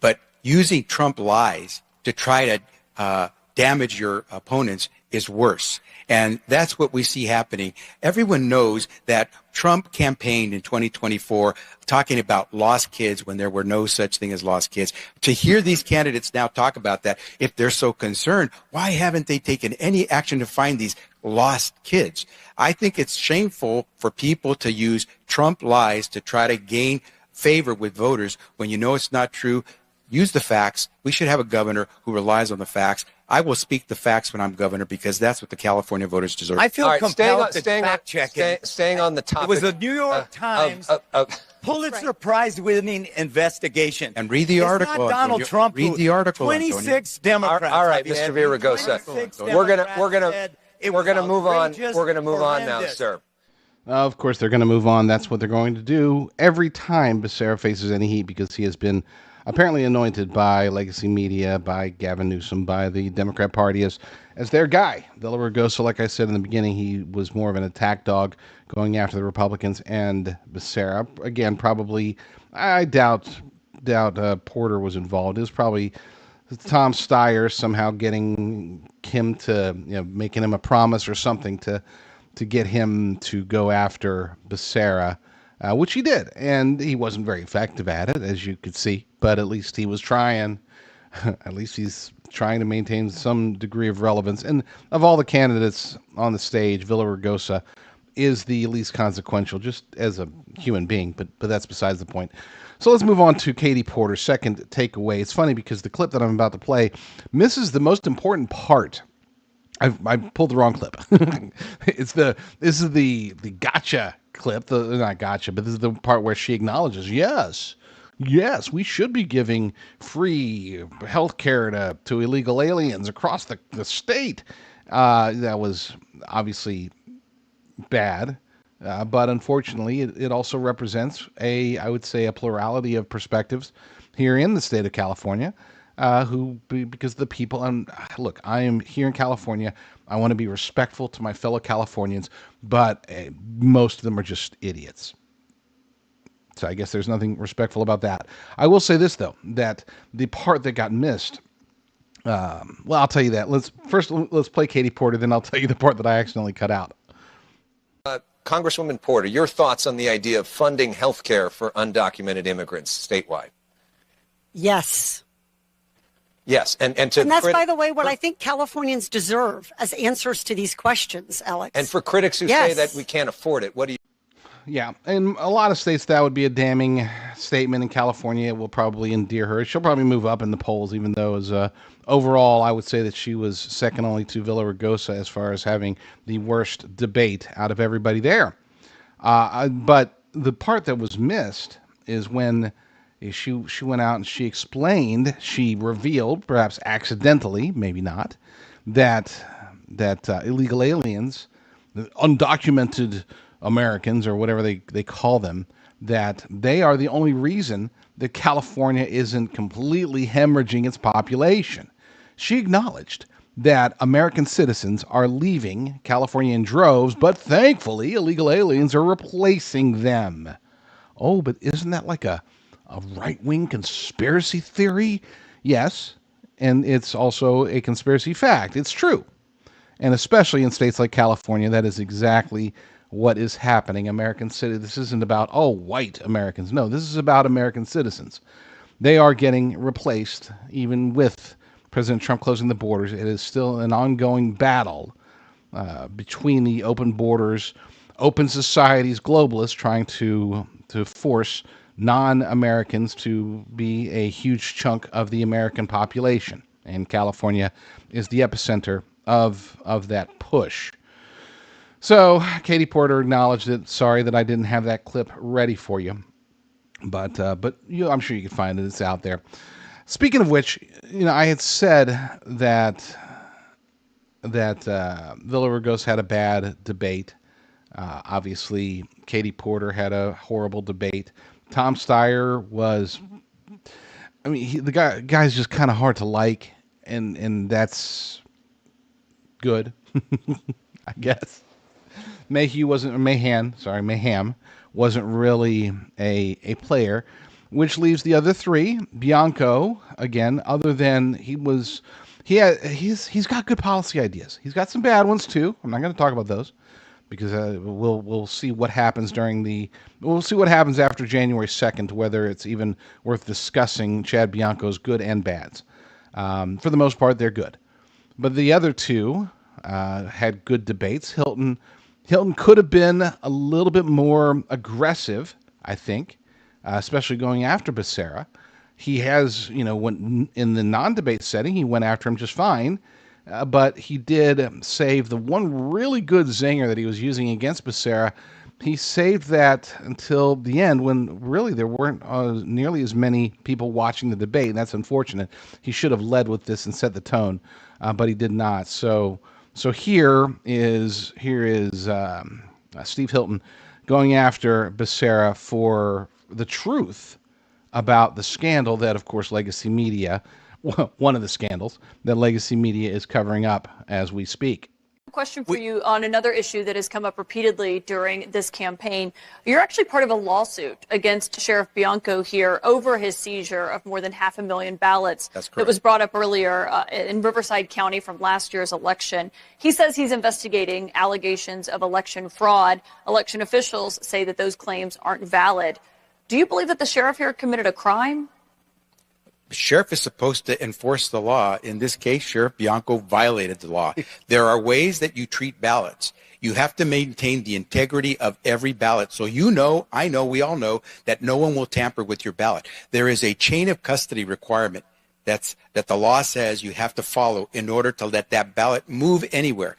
But using Trump lies to try to damage your opponents is worse. And that's what we see happening. Everyone knows that Trump campaigned in 2024 talking about lost kids when there were no such thing as lost kids. To hear these candidates now talk about that, if they're so concerned, why haven't they taken any action to find these lost kids? I think it's shameful for people to use Trump lies to try to gain favor with voters when you know it's not true. Use the facts. We should have a governor who relies on the facts. I will speak the facts when I'm governor because that's what the California voters deserve. I feel compelled to fact check it. Staying on the topic. It was a New York Times Pulitzer Prize-winning investigation. And read the article. It's not Donald Trump. Read the article. 26 Democrats. All right, Mr. Villaraigosa. We're gonna move on. We're gonna move on now, sir. Of course, they're going to move on. That's what they're going to do every time Becerra faces any heat, because he has been apparently anointed by legacy media, by Gavin Newsom, by the Democrat Party as their guy. Villaraigosa, like I said in the beginning, he was more of an attack dog going after the Republicans, and Becerra, again, probably, I doubt Porter was involved. It was probably Tom Steyer somehow getting him to, making him a promise or something to get him to go after Becerra, which he did. And he wasn't very effective at it, as you could see, but at least he was trying. At least he's trying to maintain some degree of relevance. And of all the candidates on the stage, Villaraigosa is the least consequential, just as a human being, but that's besides the point. So let's move on to Katie Porter's second takeaway. It's funny because the clip that I'm about to play misses the most important part. I pulled the wrong clip. This is the gotcha clip. Not gotcha, but this is the part where she acknowledges, yes, we should be giving free health care to illegal aliens across the state. That was obviously bad, but unfortunately, it also represents I would say, a plurality of perspectives here in the state of California. Because the people, and look, I am here in California. I want to be respectful to my fellow Californians, but most of them are just idiots. So I guess there's nothing respectful about that. I will say this, though, that the part that got missed, well, I'll tell you that. Let's play Katie Porter, then I'll tell you the part that I accidentally cut out. Congresswoman Porter, your thoughts on the idea of funding health care for undocumented immigrants statewide? Yes. Yes, and that's, by the way, what I think Californians deserve as answers to these questions, Alex. And for critics who say that we can't afford it, what do you... Yeah, in a lot of states, that would be a damning statement. In California, it will probably endear her. She'll probably move up in the polls, even though as overall, I would say that she was second only to Villaraigosa as far as having the worst debate out of everybody there. But the part that was missed is when she went out and she revealed, perhaps accidentally, maybe not, that illegal aliens, undocumented Americans, or whatever they call them, that they are the only reason that California isn't completely hemorrhaging its population. She acknowledged that American citizens are leaving California in droves, but thankfully illegal aliens are replacing them. Oh, but isn't that like a right-wing conspiracy theory? Yes, and it's also a conspiracy fact. It's true. And especially in states like California, that is exactly what is happening. American citizens, this isn't about, white Americans. No, this is about American citizens. They are getting replaced, even with President Trump closing the borders. It is still an ongoing battle between the open borders, open societies, globalists trying to force non-Americans to be a huge chunk of the American population. And California is the epicenter of that push. So Katie Porter acknowledged it. Sorry that I didn't have that clip ready for you, but I'm sure you can find it. It's out there. Speaking of which, I had said that Villaraigosa had a bad debate. Obviously, Katie Porter had a horrible debate. Tom Steyer was, the guy's just kind of hard to like, and that's good, I guess. Maham wasn't really a player, which leaves the other three. Bianco, again, other than he's got good policy ideas. He's got some bad ones too. I'm not going to talk about those because we'll see what happens after January 2nd, whether it's even worth discussing Chad Bianco's good and bads. For the most part, they're good. But the other two had good debates. Hilton could have been a little bit more aggressive, I think, especially going after Becerra. He has, when in the non-debate setting, he went after him just fine, but he did save the one really good zinger that he was using against Becerra. He saved that until the end when really there weren't nearly as many people watching the debate, and that's unfortunate. He should have led with this and set the tone, but he did not. So here is Steve Hilton, going after Becerra for the truth about the scandal that, of course, Legacy Media, one of the scandals that Legacy Media is covering up as we speak. Question for you on another issue that has come up repeatedly during this campaign. You're actually part of a lawsuit against Sheriff Bianco here over his seizure of more than 500,000 ballots. That's correct. That was brought up earlier in Riverside County from last year's election. He says he's investigating allegations of election fraud. Election officials say that those claims aren't valid. Do you believe that the sheriff here committed a crime? The sheriff is supposed to enforce the law. In this case, Sheriff Bianco violated the law. There are ways that you treat ballots. You have to maintain the integrity of every ballot. So you know, I know, we all know that no one will tamper with your ballot. There is a chain of custody requirement that the law says you have to follow in order to let that ballot move anywhere.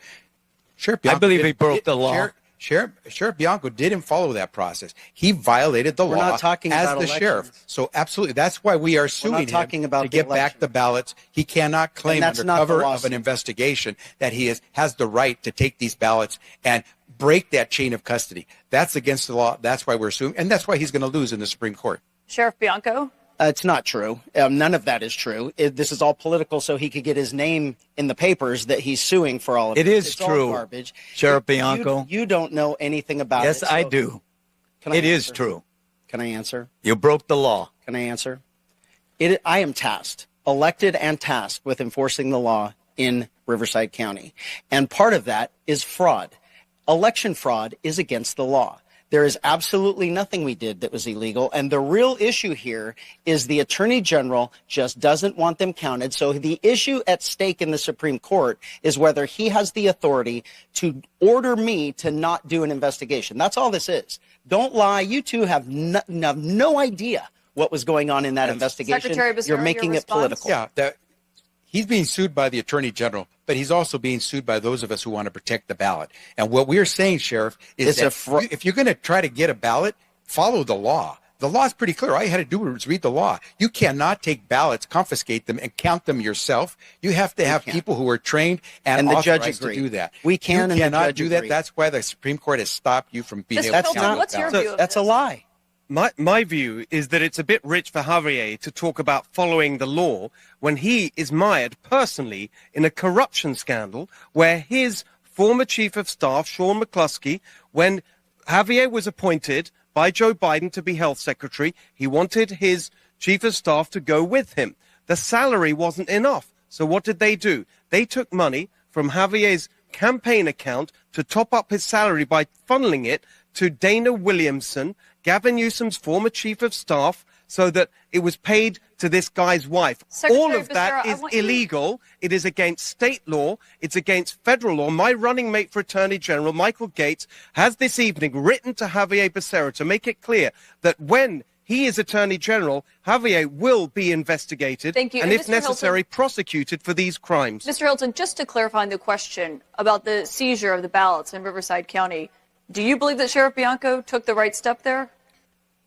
Sheriff Bianco, I believe he broke the law. Sheriff Bianco didn't follow that process. He violated the law not talking as about the elections. sheriff. So absolutely, that's why we are suing talking him about to the get back election. the ballots. He cannot claim that's under not the cover of lawsuit. an investigation that he has the right to take these ballots and break that chain of custody. That's against the law. That's why we're suing, and that's why he's going to lose in the Supreme Court. Sheriff Bianco? It's not true. None of that is true. This is all political so he could get his name in the papers that he's suing for all of it. It is It's all true, garbage. Sheriff Bianco. You don't know anything about Yes, it. I so- do. Can I It is answer? true. Can I answer? You broke the law. Can I answer? I am tasked, elected and tasked with enforcing the law in Riverside County. And part of that is fraud. Election fraud is against the law. There is absolutely nothing we did that was illegal. And the real issue here is the Attorney General just doesn't want them counted. So the issue at stake in the Supreme Court is whether he has the authority to order me to not do an investigation. That's all this is. Don't lie. You two have no idea what was going on in that investigation. Secretary Becerra, You're making your it response? political. Yeah, he's being sued by the Attorney General, but he's also being sued by those of us who want to protect the ballot. And what we're saying, Sheriff, is that if you're going to try to get a ballot, follow the law. The law is pretty clear. All you had to do was read the law. You cannot take ballots, confiscate them, and count them yourself. You have to have people who are trained and the judge authorized to agreed. do that. We can, You and the cannot judge do that. agreed. That's why the Supreme Court has stopped you from being Mr. able to Hilton, count what's your ballots. view of That's a this? lie. My view is that it's a bit rich for Javier to talk about following the law when he is mired personally in a corruption scandal where his former chief of staff, Sean McCluskey, when Javier was appointed by Joe Biden to be health secretary, he wanted his chief of staff to go with him. The salary wasn't enough. So what did they do? They took money from Javier's campaign account to top up his salary by funneling it to Dana Williamson, Gavin Newsom's former chief of staff, so that it was paid to this guy's wife. Secretary All of that Becerra, I is want you- illegal. It is against state law. It's against federal law. My running mate for Attorney General, Michael Gates, has this evening written to Javier Becerra to make it clear that when he is Attorney General, Javier will be investigated Thank you. and, And if Mr. necessary, Hilton- prosecuted for these crimes. Mr. Hilton, just to clarify the question about the seizure of the ballots in Riverside County, do you believe that Sheriff Bianco took the right step there?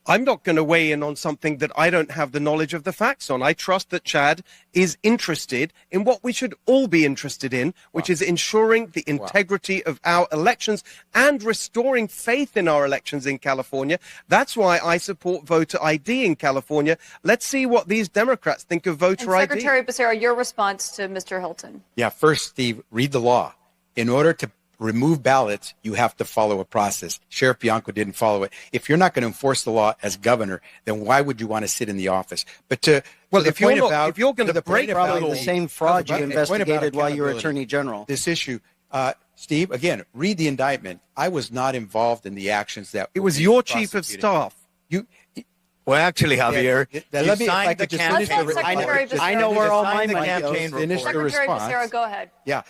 I'm not going to weigh in on something that I don't have the knowledge of the facts on. I trust that Chad is interested in what we should all be interested in, which is ensuring the integrity of our elections and restoring faith in our elections in California. That's why I support voter ID in California. Let's see what these Democrats think of voter And ID. Secretary Becerra, your response to Mr. Hilton. Yeah, first, Steve, read the law. In order to remove ballots, you have to follow a process. Sheriff Bianco didn't follow it. If you're not going to enforce the law as governor, then why would you want to sit in the office? But Well, to if you're the point not- if you're going to the break point Probably about the same fraud you point about investigated while you were accountability. Attorney General. This issue, Steve, again, read the indictment. I was not involved in the actions that It were was being your chief of prosecuted. staff. Well, actually, Javier, Yeah, you let me- if I signed the could just finish campaign the- Secretary report. I know where all my Signed the money campaign goes. Finish the report. Secretary response. Becerra, go ahead. Yeah,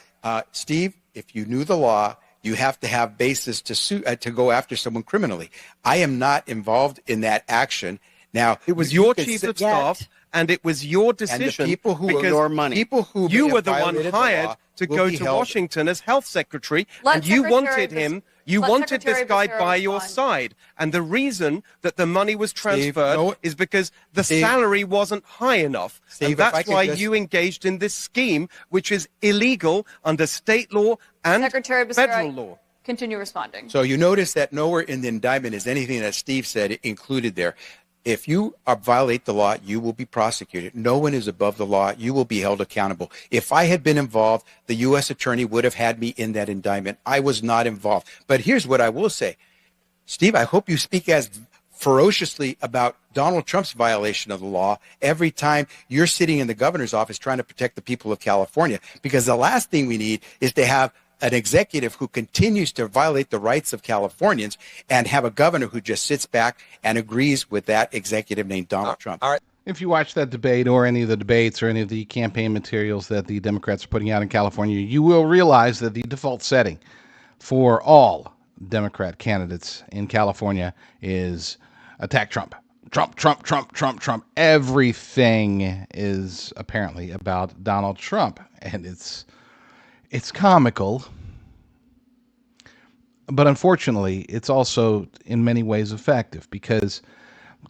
Steve, if you knew the law, you have to have basis to sue to go after someone criminally. I am not involved in that action. Now, It was you your could chief sit- of staff, and it was your decision. people who because your money. People who you may were have the one violated the hired law to will go be to held- Washington as health secretary, Let and you Secretary wanted Bes- him. You let wanted Secretary this guy Becerra by your respond. side, and the reason that the money was transferred no- is because the Steve- salary wasn't high enough, Steve, and if I that's could why just- you engaged in this scheme, which is illegal under state law and Secretary Becerra, federal law. continue responding. So you notice that nowhere in the indictment is anything that Steve said included there. If you violate the law, you will be prosecuted. No one is above the law. You will be held accountable. If I had been involved, the U.S. attorney would have had me in that indictment. I was not involved. But here's what I will say. Steve, I hope you speak as ferociously about Donald Trump's violation of the law every time you're sitting in the governor's office trying to protect the people of California. Because the last thing we need is to have an executive who continues to violate the rights of Californians and have a governor who just sits back and agrees with that executive named Donald Trump. All right. If you watch that debate or any of the debates or any of the campaign materials that the Democrats are putting out in California, you will realize that the default setting for all Democrat candidates in California is attack Trump. Trump, Trump, Trump, Trump, Trump. Everything is apparently about Donald Trump, and it's comical, but unfortunately, it's also in many ways effective because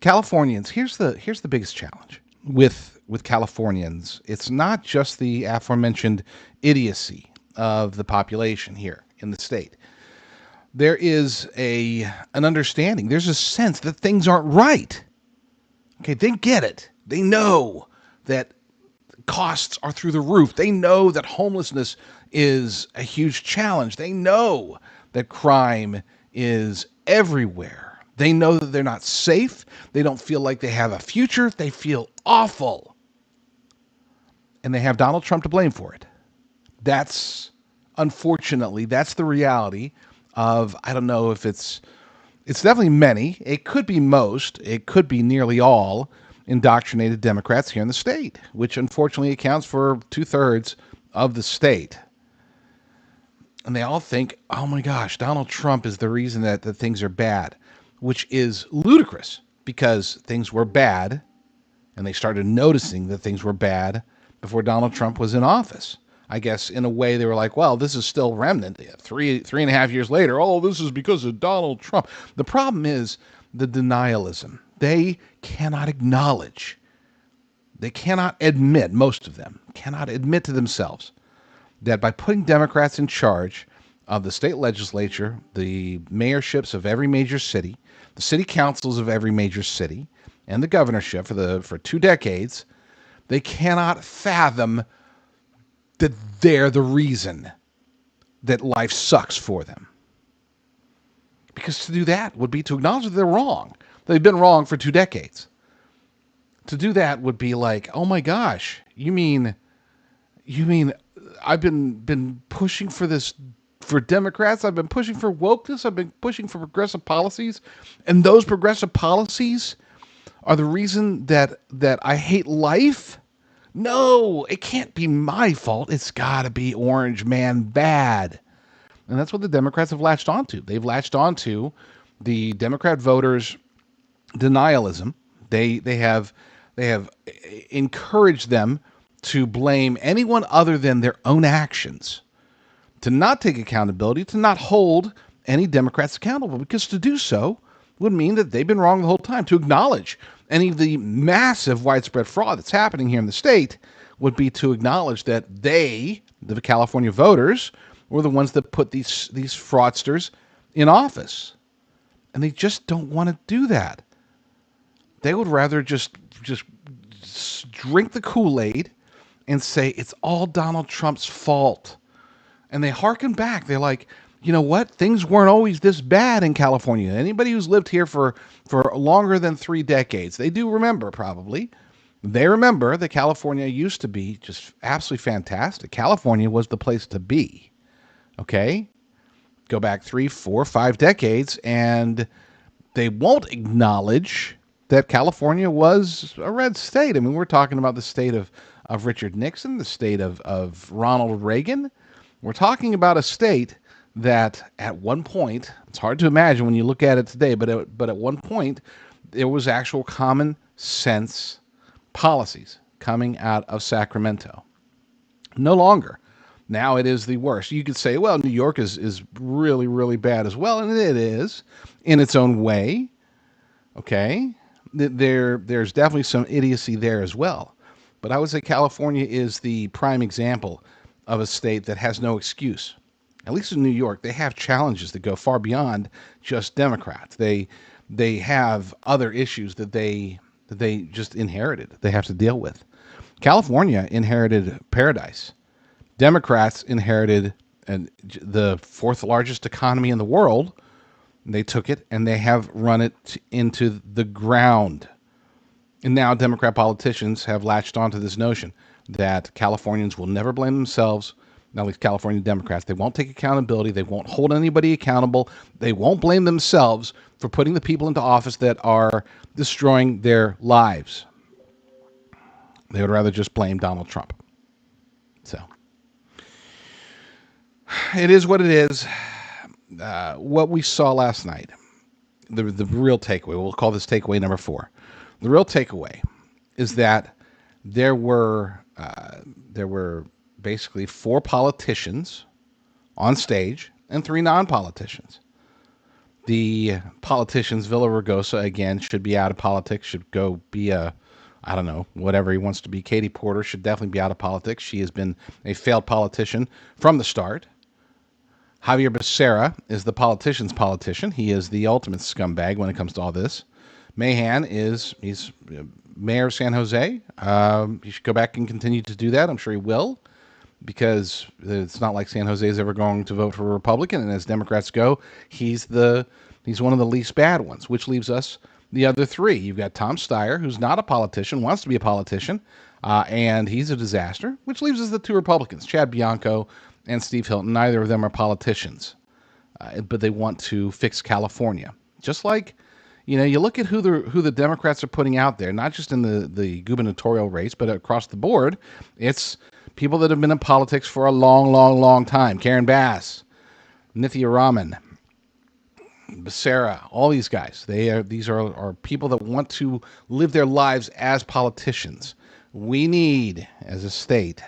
Californians. Here's the biggest challenge with Californians. It's not just the aforementioned idiocy of the population here in the state. There is an understanding. There's a sense that things aren't right. Okay, they get it. They know that costs are through the roof. They know that homelessness is a huge challenge. They know that crime is everywhere. They know that they're not safe. They don't feel like they have a future. They feel awful. And they have Donald Trump to blame for it. Unfortunately, that's the reality of, I don't know if it's definitely many. It could be most. It could be nearly all indoctrinated Democrats here in the state, which unfortunately accounts for 2/3 of the state. And they all think, oh my gosh, Donald Trump is the reason that things are bad, which is ludicrous because things were bad and they started noticing that things were bad before Donald Trump was in office. I guess in a way they were like, well, this is still remnant. 3.5 years later, oh, this is because of Donald Trump. The problem is the denialism. They cannot acknowledge. They cannot admit, most of them cannot admit to themselves that by putting Democrats in charge of the state legislature, the mayorships of every major city, the city councils of every major city, and the governorship for 2 decades, they cannot fathom that they're the reason that life sucks for them. Because to do that would be to acknowledge that they're wrong. They've been wrong for 2 decades. To do that would be like, oh my gosh, you mean I've been pushing for this, for Democrats, I've been pushing for wokeness, I've been pushing for progressive policies, and those progressive policies are the reason that I hate life? No, it can't be my fault. It's got to be Orange Man bad. And that's what the Democrats have latched onto. They've latched onto the Democrat voters' denialism. They have encouraged them to blame anyone other than their own actions, to not take accountability, to not hold any Democrats accountable, because to do so would mean that they've been wrong the whole time. To acknowledge any of the massive widespread fraud that's happening here in the state would be to acknowledge that they, the California voters, were the ones that put these fraudsters in office. And they just don't want to do that. They would rather just drink the Kool-Aid and say it's all Donald Trump's fault. And they hearken back. They're like, you know what? Things weren't always this bad in California. Anybody who's lived here for longer than 3 decades, they do remember probably. They remember that California used to be just absolutely fantastic. California was the place to be. Okay? Go back 3, 4, 5 decades, and they won't acknowledge that California was a red state. I mean, we're talking about the state of Richard Nixon, the state of Ronald Reagan. We're talking about a state that at one point, it's hard to imagine when you look at it today, but at one point, there was actual common sense policies coming out of Sacramento. No longer. Now it is the worst. You could say, well, New York is really, really bad as well, and it is in its own way. Okay? There's definitely some idiocy there as well. But I would say California is the prime example of a state that has no excuse at least in New York, they have challenges that go far beyond just Democrats. They have other issues that they just inherited. They have to deal with. California inherited paradise. Democrats inherited the fourth largest economy in the world. They took it and they have run it into the ground. And now Democrat politicians have latched onto this notion that Californians will never blame themselves, at least California Democrats. They won't take accountability. They won't hold anybody accountable. They won't blame themselves for putting the people into office that are destroying their lives. They would rather just blame Donald Trump. So it is what it is. What we saw last night, the real takeaway, we'll call this takeaway number 4. The real takeaway is that there were basically 4 politicians on stage and 3 non-politicians. The politicians, Villaraigosa, again, should be out of politics, should go be I don't know, whatever he wants to be. Katie Porter should definitely be out of politics. She has been a failed politician from the start. Javier Becerra is the politician's politician. He is the ultimate scumbag when it comes to all this. Mahan he's mayor of San Jose. He should go back and continue to do that. I'm sure he will, because it's not like San Jose is ever going to vote for a Republican. And as Democrats go, he's one of the least bad ones, which leaves us the other 3. You've got Tom Steyer, who's not a politician, wants to be a politician, and he's a disaster, which leaves us the 2 Republicans, Chad Bianco and Steve Hilton. Neither of them are politicians, but they want to fix California. Just like, you look at who the Democrats are putting out there, not just in the gubernatorial race, but across the board. It's people that have been in politics for a long, long, long time. Karen Bass, Nithya Raman, Becerra, all these guys. These are people that want to live their lives as politicians. We need, as a state,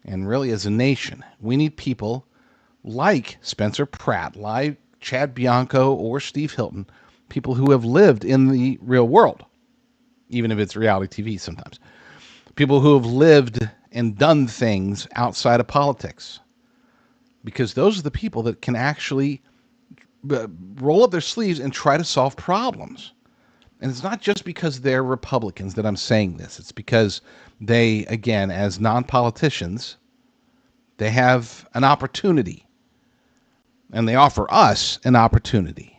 and really as a nation, we need people like Spencer Pratt, like Chad Bianco or Steve Hilton, people who have lived in the real world, even if it's reality TV sometimes. People who have lived and done things outside of politics. Because those are the people that can actually roll up their sleeves and try to solve problems. And it's not just because they're Republicans that I'm saying this. It's because they, again, as non-politicians, they have an opportunity. And they offer us an opportunity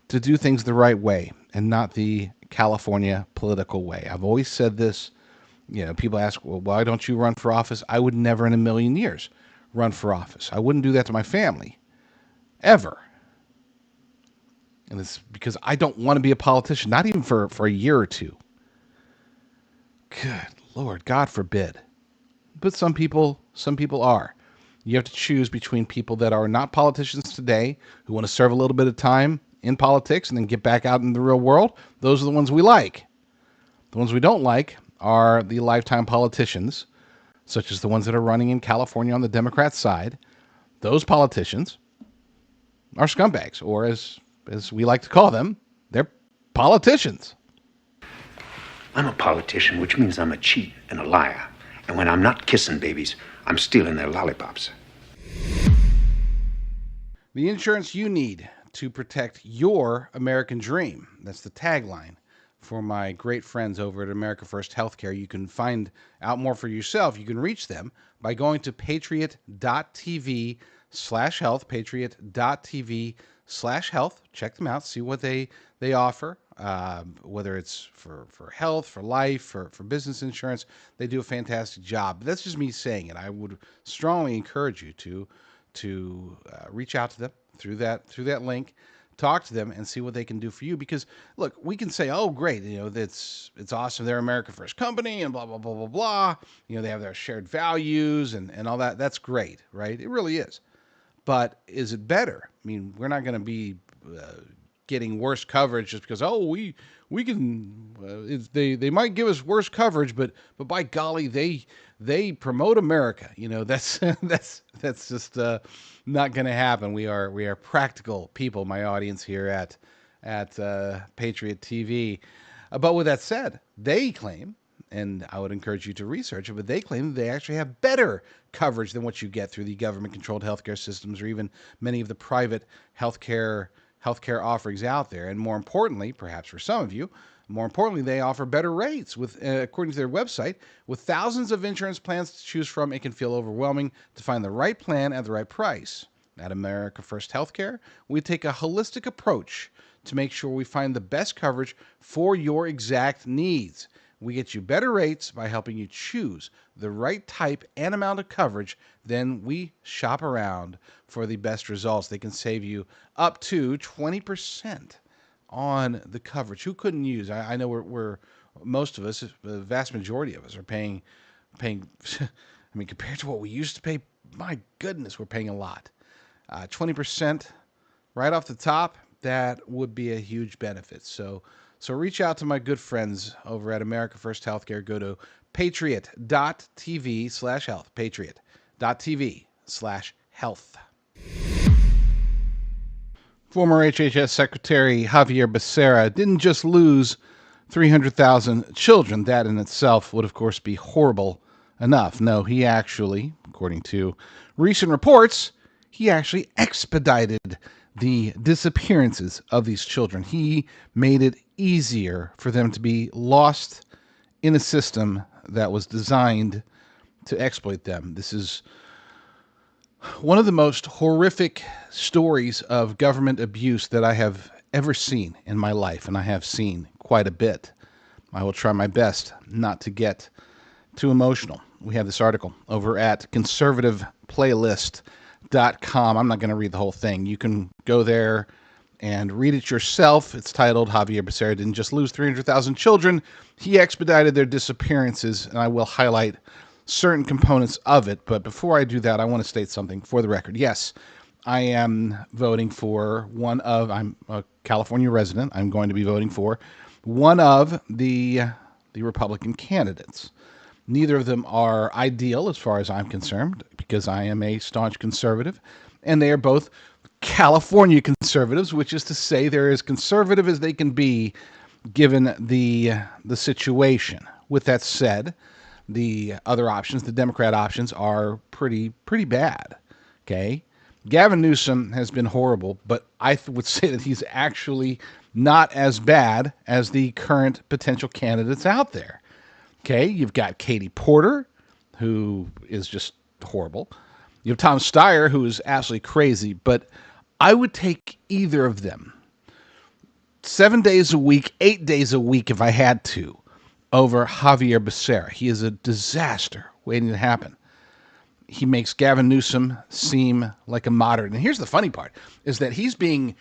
to do things the right way and not the California political way. I've always said this. People ask, well, why don't you run for office? I would never in a million years run for office. I wouldn't do that to my family. Ever. And it's because I don't want to be a politician, not even for a year or 2. Good Lord, God forbid. But some people are. You have to choose between people that are not politicians today, who want to serve a little bit of time in politics and then get back out in the real world. Those are the ones we like. The ones we don't like are the lifetime politicians, such as the ones that are running in California on the Democrat side. Those politicians are scumbags, or as we like to call them, they're politicians. I'm a politician, which means I'm a cheat and a liar. And when I'm not kissing babies, I'm stealing their lollipops. The insurance you need to protect your American dream. That's the tagline for my great friends over at America First Healthcare. You can find out more for yourself. You can reach them by going to patriot.tv/health, patriot.tv/health. Check them out, see what they offer, whether it's for health, for life, for business insurance. They do a fantastic job. But that's just me saying it. I would strongly encourage you to reach out to them through that link, talk to them and see what they can do for you. Because look, we can say, oh great, it's awesome, they're America First company and blah blah blah blah blah, they have their shared values and all that. That's great, right? It really is. But is it better? I mean, we're not going to be getting worse coverage just because we can they might give us worse coverage, but by golly, they promote America. That's just not going to happen. We are practical people, my audience here at Patriot TV. But with that said, they claim, and I would encourage you to research it, but they claim that they actually have better coverage than what you get through the government-controlled healthcare systems or even many of the private healthcare offerings out there. And more importantly, perhaps for some of you, more importantly, they offer better rates. With, according to their website, with thousands of insurance plans to choose from, it can feel overwhelming to find the right plan at the right price. At America First Healthcare, we take a holistic approach to make sure we find the best coverage for your exact needs. We get you better rates by helping you choose the right type and amount of coverage. Then we shop around for the best results. They can save you up to 20% on the coverage. Who couldn't use? I know we're most of us, the vast majority of us, are paying. I mean, compared to what we used to pay, my goodness, we're paying a lot. 20% right off the top. That would be a huge benefit. So reach out to my good friends over at America First Healthcare. Go to patriot.tv/health. Patriot.tv/health. Former HHS Secretary Javier Becerra didn't just lose 300,000 children. That in itself would, of course, be horrible enough. No, he actually, according to recent reports, he actually expedited the disappearances of these children. He made it easier for them to be lost in a system that was designed to exploit them. This is one of the most horrific stories of government abuse that I have ever seen in my life, and I have seen quite a bit. I will try my best not to get too emotional. We have this article over at conservativeplaylist.com. I'm not going to read the whole thing. You can go there and read it yourself. It's titled, Javier Becerra didn't just lose 300,000 children, he expedited their disappearances, and I will highlight certain components of it. But before I do that, I want to state something for the record. Yes, I am voting for I'm a California resident. I'm going to be voting for one of the Republican candidates. Neither of them are ideal as far as I'm concerned, because I am a staunch conservative, and they are both California conservatives, which is to say they're as conservative as they can be given the situation. With that said, the other options, the Democrat options, are pretty bad. Okay, Gavin Newsom has been horrible, but I would say that he's actually not as bad as the current potential candidates out there. Okay, you've got Katie Porter, who is just horrible. You have Tom Steyer, who is absolutely crazy, but I would take either of them 7 days a week, 8 days a week if I had to, over Javier Becerra. He is a disaster waiting to happen. He makes Gavin Newsom seem like a moderate. And here's the funny part, is that he's being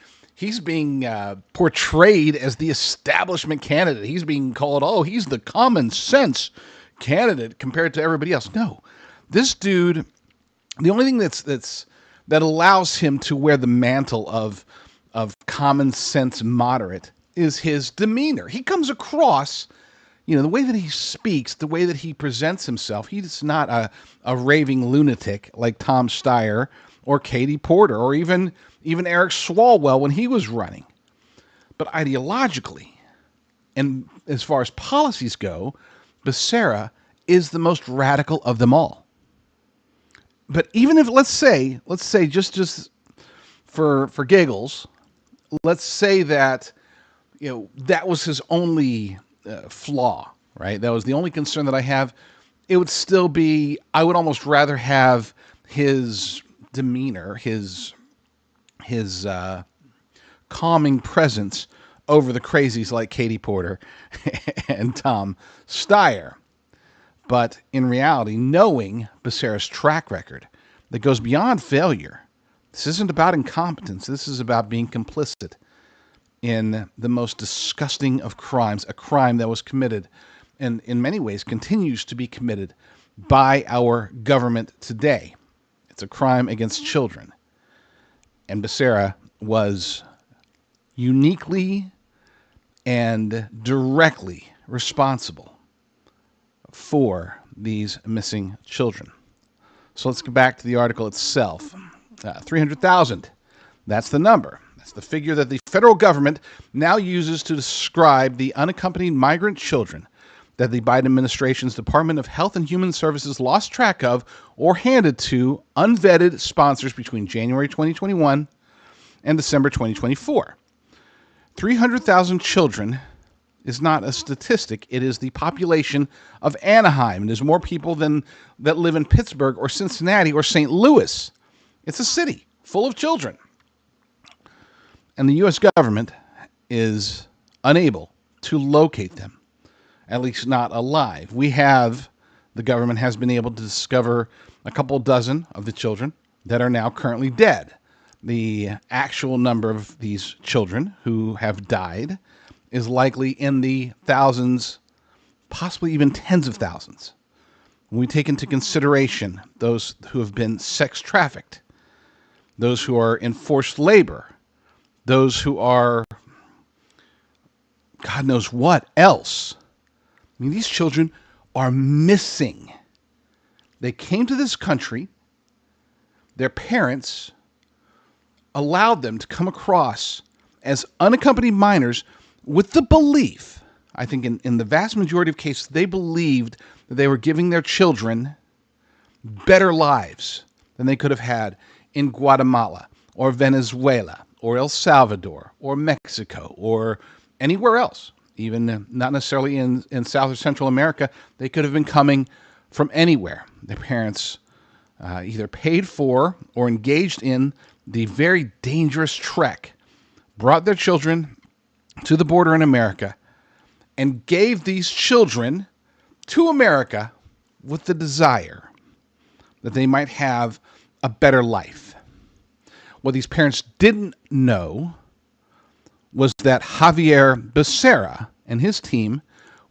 portrayed as the establishment candidate. He's being called, he's the common sense candidate compared to everybody else. No, this dude, the only thing that allows him to wear the mantle of common sense moderate is his demeanor. He comes across, the way that he speaks, the way that he presents himself. He's not a raving lunatic like Tom Steyer or Katie Porter or even Eric Swalwell when he was running. But ideologically, and as far as policies go, Becerra is the most radical of them all. But even if, let's say just for giggles, let's say that, that was his only flaw, right? That was the only concern that I have. It would still be, I would almost rather have his demeanor, his calming presence over the crazies like Katie Porter and Tom Steyer. But in reality, knowing Becerra's track record that goes beyond failure, this isn't about incompetence. This is about being complicit in the most disgusting of crimes, a crime that was committed and in many ways continues to be committed by our government today. It's a crime against children. And Becerra was uniquely and directly responsible for these missing children. So let's go back to the article itself. 300,000, that's the number. That's the figure that the federal government now uses to describe the unaccompanied migrant children that the Biden administration's Department of Health and Human Services lost track of or handed to unvetted sponsors between January 2021 and December 2024. 300,000 children is not a statistic. It is the population of Anaheim. There's more people than that live in Pittsburgh or Cincinnati or St. Louis. It's a city full of children. And the U.S. government is unable to locate them, at least not alive. The government has been able to discover a couple dozen of the children that are now currently dead. The actual number of these children who have died is likely in the thousands, possibly even tens of thousands. When we take into consideration those who have been sex trafficked, those who are in forced labor, those who are God knows what else. I mean, these children are missing. They came to this country. Their parents allowed them to come across as unaccompanied minors with the belief, I think in the vast majority of cases, they believed that they were giving their children better lives than they could have had in Guatemala or Venezuela or El Salvador or Mexico or anywhere else, even not necessarily in South or Central America. They could have been coming from anywhere. Their parents either paid for or engaged in the very dangerous trek, brought their children to the border in America, and gave these children to America with the desire that they might have a better life. What these parents didn't know was that Javier Becerra and his team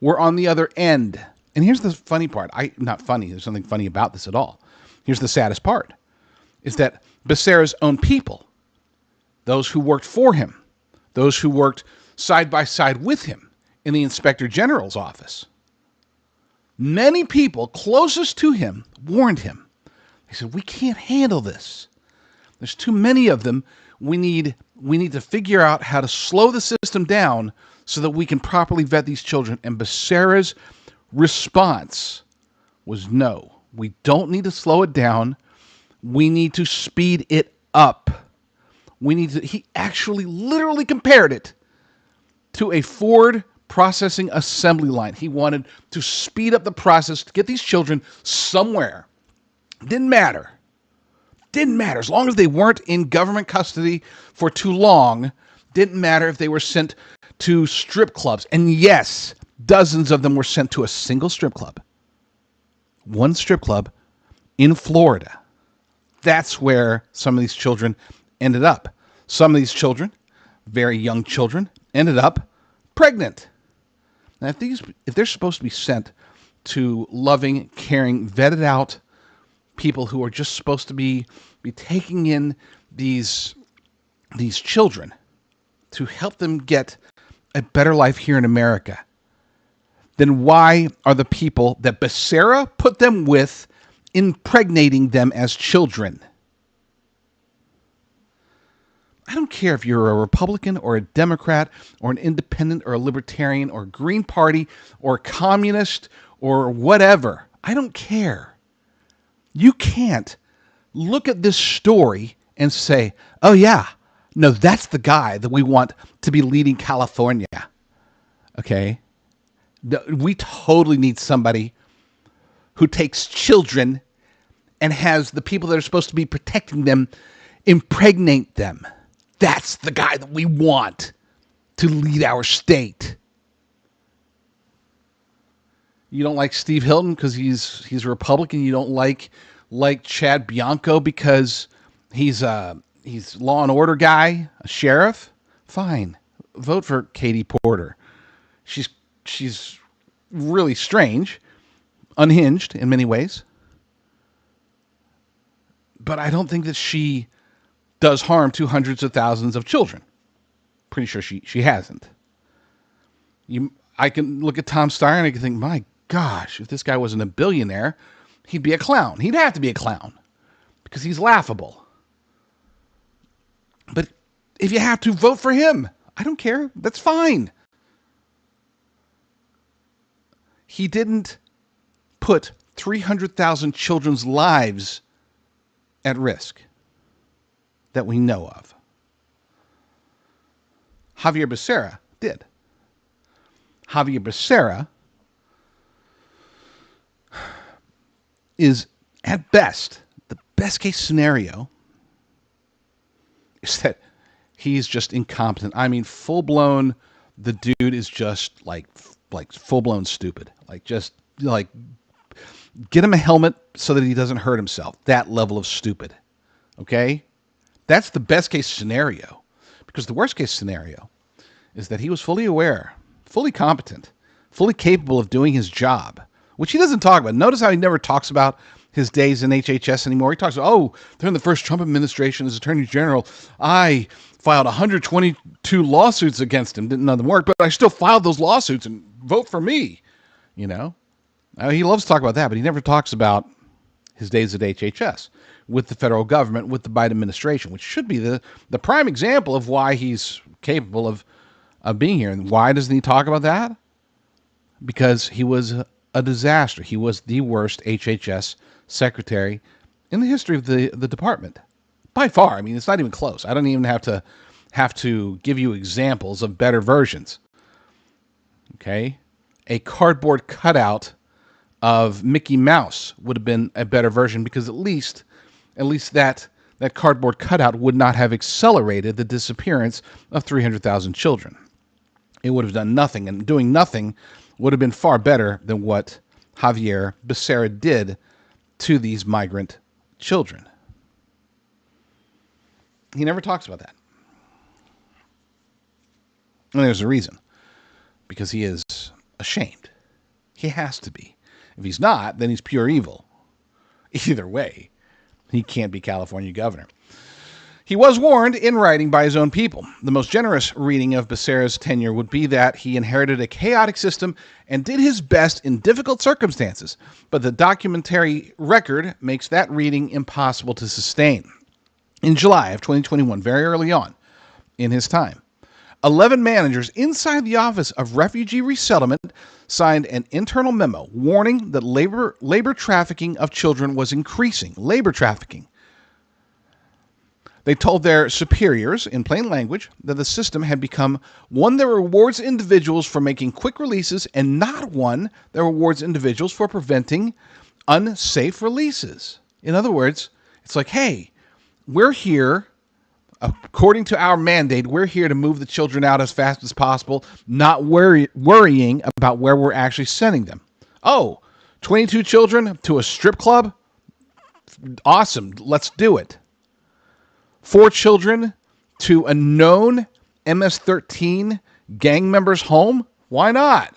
were on the other end. And here's the funny part. Not funny, there's nothing funny about this at all. Here's the saddest part, is that Becerra's own people, those who worked for him, those who worked side by side with him in the Inspector General's office, many people closest to him warned him. They said, we can't handle this. There's too many of them. We need to figure out how to slow the system down so that we can properly vet these children. And Becerra's response was no. We don't need to slow it down. We need to speed it up. He actually literally compared it to a Ford processing assembly line. He wanted to speed up the process to get these children somewhere. Didn't matter. As long as they weren't in government custody for too long. Didn't matter if they were sent to strip clubs. And yes, dozens of them were sent to a single strip club. One strip club in Florida. That's where some of these children ended up. Some of these children, very young children, ended up pregnant. Now, if they're supposed to be sent to loving, caring, vetted out people who are just supposed to be taking in these children to help them get a better life here in America, then why are the people that Becerra put them with impregnating them as children? I don't care if you're a Republican or a Democrat or an independent or a libertarian or a Green Party or a communist or whatever. I don't care. You can't look at this story and say, oh yeah, no, that's the guy that we want to be leading California. Okay? We totally need somebody who takes children and has the people that are supposed to be protecting them impregnate them. That's the guy that we want to lead our state. You don't like Steve Hilton because he's a Republican. You don't like Chad Bianco because he's law and order guy, a sheriff. Fine, vote for Katie Porter. She's really strange, unhinged in many ways, but I don't think that she does harm to hundreds of thousands of children. Pretty sure she hasn't. I can look at Tom Steyer and I can think, my gosh, if this guy wasn't a billionaire, he'd be a clown. He'd have to be a clown because he's laughable. But if you have to, vote for him. I don't care. That's fine. He didn't put 300,000 children's lives at risk that we know of. Javier Becerra did. Javier Becerra is, at best, the best case scenario is that he's just incompetent. I mean, full-blown, the dude is just like full-blown stupid. Just get him a helmet so that he doesn't hurt himself. That level of stupid. Okay? That's the best case scenario. Because the worst case scenario is that he was fully aware, fully competent, fully capable of doing his job, which he doesn't talk about. Notice how he never talks about his days in HHS anymore. He talks about, during the first Trump administration as Attorney General, I filed 122 lawsuits against him. None of them worked, but I still filed those lawsuits and vote for me. He loves to talk about that, but he never talks about his days at HHS with the federal government, with the Biden administration, which should be the prime example of why he's capable of being here. And why doesn't he talk about that? Because he was a disaster. He was the worst HHS secretary in the history of the department. By far. I mean, it's not even close. I don't even have to give you examples of better versions. Okay? A cardboard cutout of Mickey Mouse would have been a better version, because at least that cardboard cutout would not have accelerated the disappearance of 300,000 children. It would have done nothing, and doing nothing would have been far better than what Javier Becerra did to these migrant children. He never talks about that. And there's a reason. Because he is ashamed. He has to be. If he's not, then he's pure evil. Either way, he can't be California governor. He was warned in writing by his own people. The most generous reading of Becerra's tenure would be that he inherited a chaotic system and did his best in difficult circumstances, but the documentary record makes that reading impossible to sustain. In July of 2021, very early on in his time, 11 managers inside the Office of Refugee Resettlement signed an internal memo warning that labor trafficking of children was increasing. Labor trafficking. They told their superiors, in plain language, that the system had become one that rewards individuals for making quick releases and not one that rewards individuals for preventing unsafe releases. In other words, it's like, hey, we're here, according to our mandate, we're here to move the children out as fast as possible, not worrying about where we're actually sending them. 22 children to a strip club? Awesome, let's do it. 4 children to a known MS-13 gang member's home? Why not?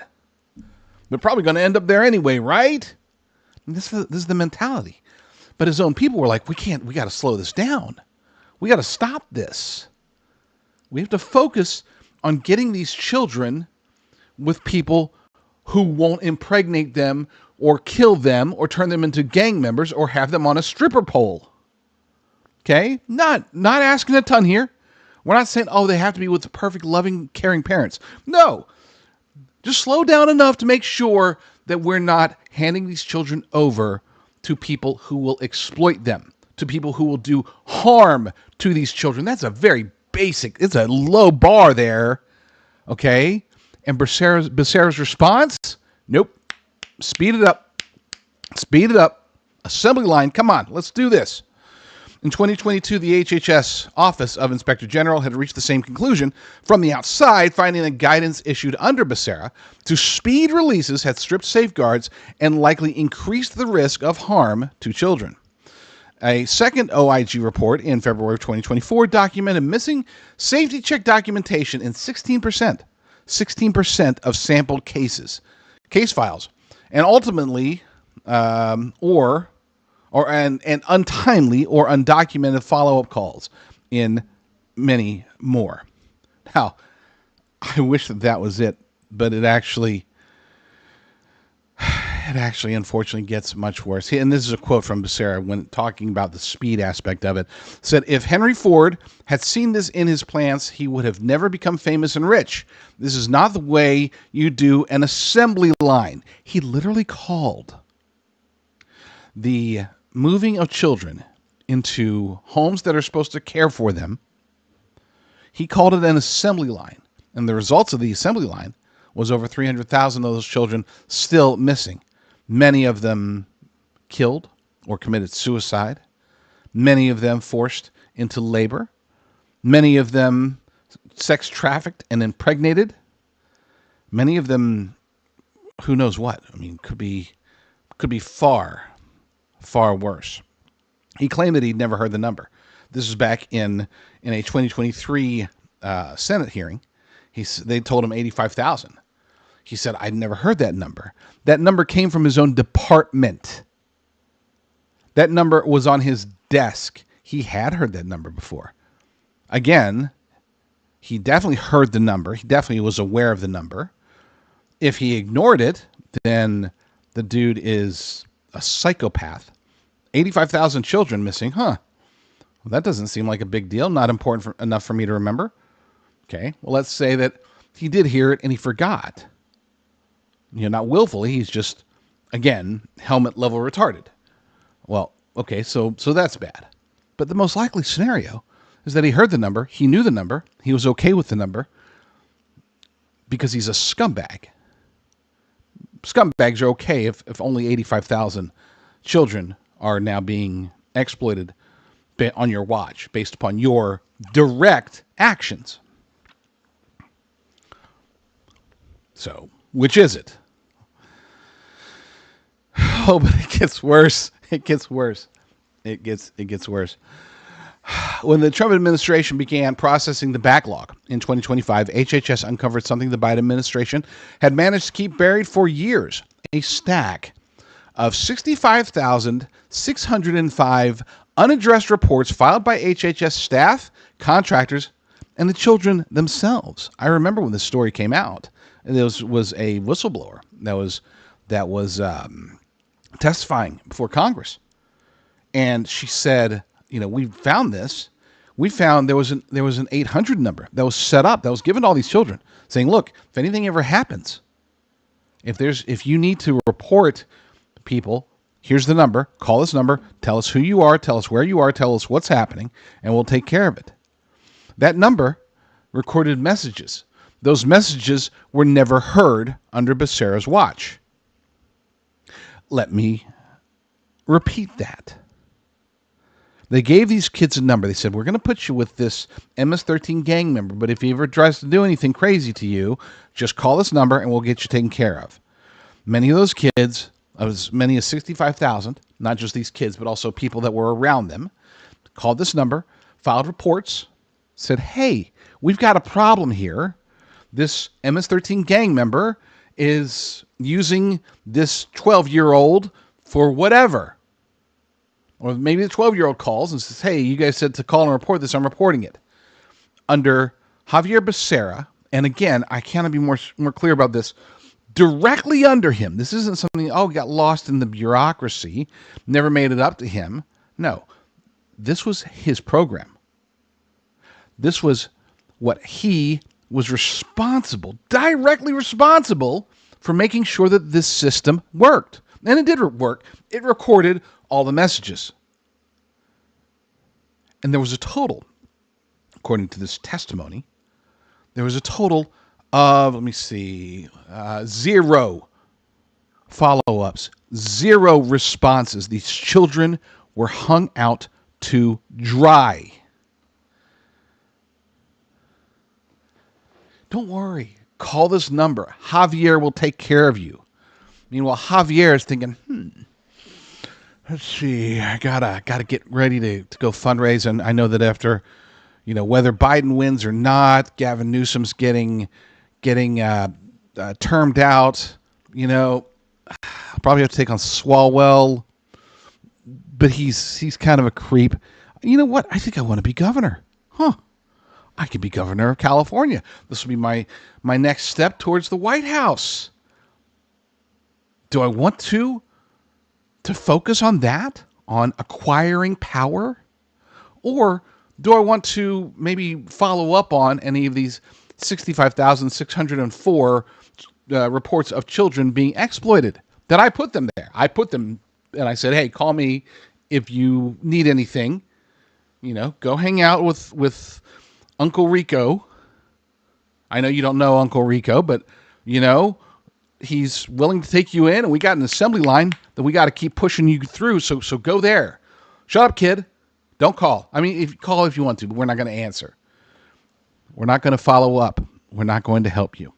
They're probably going to end up there anyway, right? This is the mentality. But his own people were like, we got to slow this down. We got to stop this. We have to focus on getting these children with people who won't impregnate them or kill them or turn them into gang members or have them on a stripper pole. Okay? Not asking a ton here. We're not saying, they have to be with the perfect, loving, caring parents. No. Just slow down enough to make sure that we're not handing these children over to people who will exploit them, to people who will do harm to these children. That's a very basic, it's a low bar there. Okay? And Becerra's response? Nope. Speed it up. Speed it up. Assembly line, come on, let's do this. In 2022, the HHS Office of Inspector General had reached the same conclusion from the outside, finding that guidance issued under Becerra to speed releases had stripped safeguards and likely increased the risk of harm to children. A second OIG report in February of 2024 documented missing safety check documentation in 16% of sampled case files, and ultimately, and untimely or undocumented follow-up calls in many more. Now, I wish that was it, but it actually it actually, unfortunately, gets much worse. And this is a quote from Becerra when talking about the speed aspect of it. Said, if Henry Ford had seen this in his plans, he would have never become famous and rich. This is not the way you do an assembly line. He literally called the moving of children into homes that are supposed to care for them. He called it an assembly line. And the results of the assembly line was over 300,000 of those children still missing. Many of them killed or committed suicide. Many of them forced into labor. Many of them sex trafficked and impregnated. Many of them, who knows what? I mean, could be far, far worse. He claimed that he'd never heard the number. This was back in a 2023 Senate hearing. They told him 85,000. He said, I'd never heard that number. That number came from his own department. That number was on his desk. He had heard that number before. Again, he definitely heard the number. He definitely was aware of the number. If he ignored it, then the dude is a psychopath. 85,000 children missing, huh? Well, that doesn't seem like a big deal. Not important enough for me to remember. Okay, well, let's say that he did hear it and he forgot. Not willfully. He's just, again, helmet level retarded. Well, okay, so that's bad. But the most likely scenario is that he heard the number, he knew the number, he was okay with the number because he's a scumbag. Scumbags are okay if only 85,000 children are now being exploited on your watch based upon your direct actions. So, which is it? Oh, but it gets worse. It gets worse. It gets worse. When the Trump administration began processing the backlog in 2025, HHS uncovered something the Biden administration had managed to keep buried for years: a stack of 65,605 unaddressed reports filed by HHS staff, contractors, and the children themselves. I remember when this story came out. There was a whistleblower that was testifying before Congress, and she said, we found this. We found there was an 800 number that was set up, that was given to all these children, saying, look, if anything ever happens, if you need to report people, here's the number. Call this number. Tell us who you are. Tell us where you are. Tell us what's happening, and we'll take care of it. That number recorded messages. Those messages were never heard under Becerra's watch. Let me repeat that. They gave these kids a number. They said, we're going to put you with this MS-13 gang member, but if he ever tries to do anything crazy to you, just call this number and we'll get you taken care of. Many of those kids, as many as 65,000, not just these kids, but also people that were around them, called this number, filed reports, said, hey, we've got a problem here. This MS-13 gang member is using this 12-year-old for whatever. Or maybe the 12-year-old calls and says, hey, you guys said to call and report this. I'm reporting it. Under Javier Becerra, and again, I cannot be more clear about this, directly under him. This isn't something, got lost in the bureaucracy, never made it up to him. No, this was his program. This was what he was directly responsible for making sure that this system worked. And it did work. It recorded all the messages. And there was a total, according to this testimony, there was a total of, 0 follow-ups, 0 responses. These children were hung out to dry. Don't worry. Call this number. Javier will take care of you. Meanwhile, Javier is thinking, let's see, I gotta get ready to go fundraise. And I know that after, whether Biden wins or not, Gavin Newsom's getting termed out. I'll probably have to take on Swalwell, but he's kind of a creep. You know what? I think I want to be governor. I could be governor of California. This will be my next step towards the White House. Do I want to focus on that, on acquiring power? Or do I want to maybe follow up on any of these 65,604 reports of children being exploited? That I put them there. I put them, and I said, hey, call me if you need anything. Go hang out with Uncle Rico. I know you don't know Uncle Rico, but, he's willing to take you in, and we got an assembly line that we got to keep pushing you through, so go there. Shut up, kid. Don't call. I mean, call if you want to, but we're not going to answer. We're not going to follow up. We're not going to help you.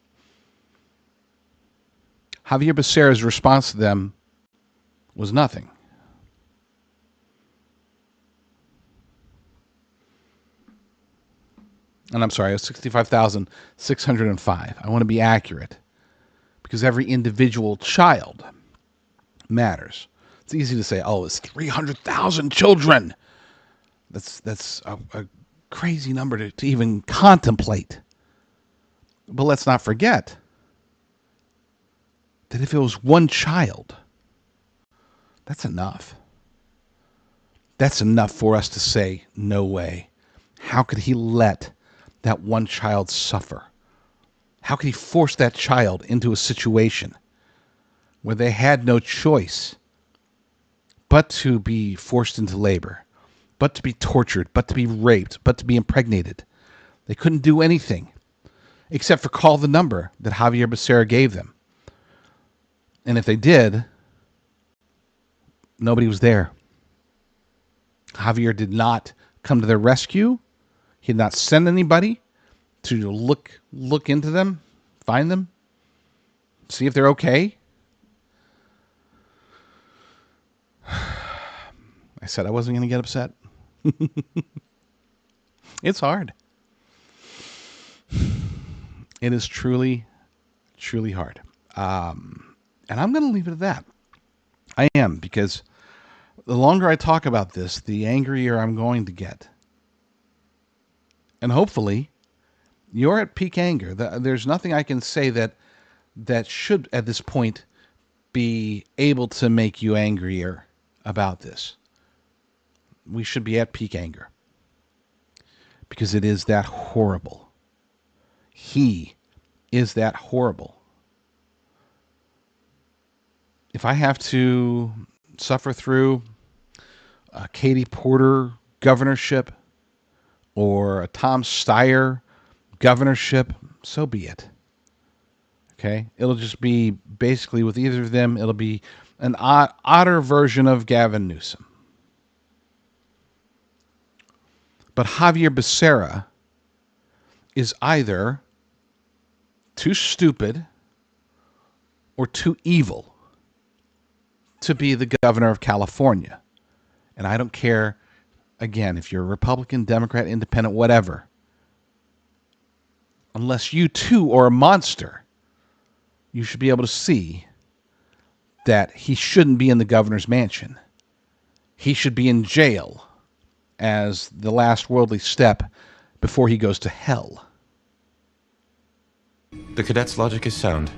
Javier Becerra's response to them was nothing. And I'm sorry, it was 65,605. I want to be accurate because every individual child matters. It's easy to say, oh, it's 300,000 children. That's a crazy number to even contemplate. But let's not forget that if it was one child, that's enough. That's enough for us to say, no way. How could he let that one child suffer? How could he force that child into a situation where they had no choice but to be forced into labor, but to be tortured, but to be raped, but to be impregnated? They couldn't do anything except for call the number that Javier Becerra gave them. And if they did, nobody was there. Javier did not come to their rescue. He did not send anybody to look into them, find them, see if they're okay. I said I wasn't going to get upset. It's hard. It is truly, truly hard. And I'm going to leave it at that. I am, because the longer I talk about this, the angrier I'm going to get. And hopefully, you're at peak anger. There's nothing I can say that should, at this point, be able to make you angrier about this. We should be at peak anger. Because it is that horrible. He is that horrible. If I have to suffer through a Katie Porter governorship or a Tom Steyer governorship, so be it. Okay? It'll just be basically with either of them, it'll be an odder version of Gavin Newsom. But Javier Becerra is either too stupid or too evil to be the governor of California. And I don't care, again, if you're a Republican, Democrat, Independent, whatever. Unless you too are a monster, you should be able to see that he shouldn't be in the governor's mansion. He should be in jail as the last worldly step before he goes to hell. The cadet's logic is sound.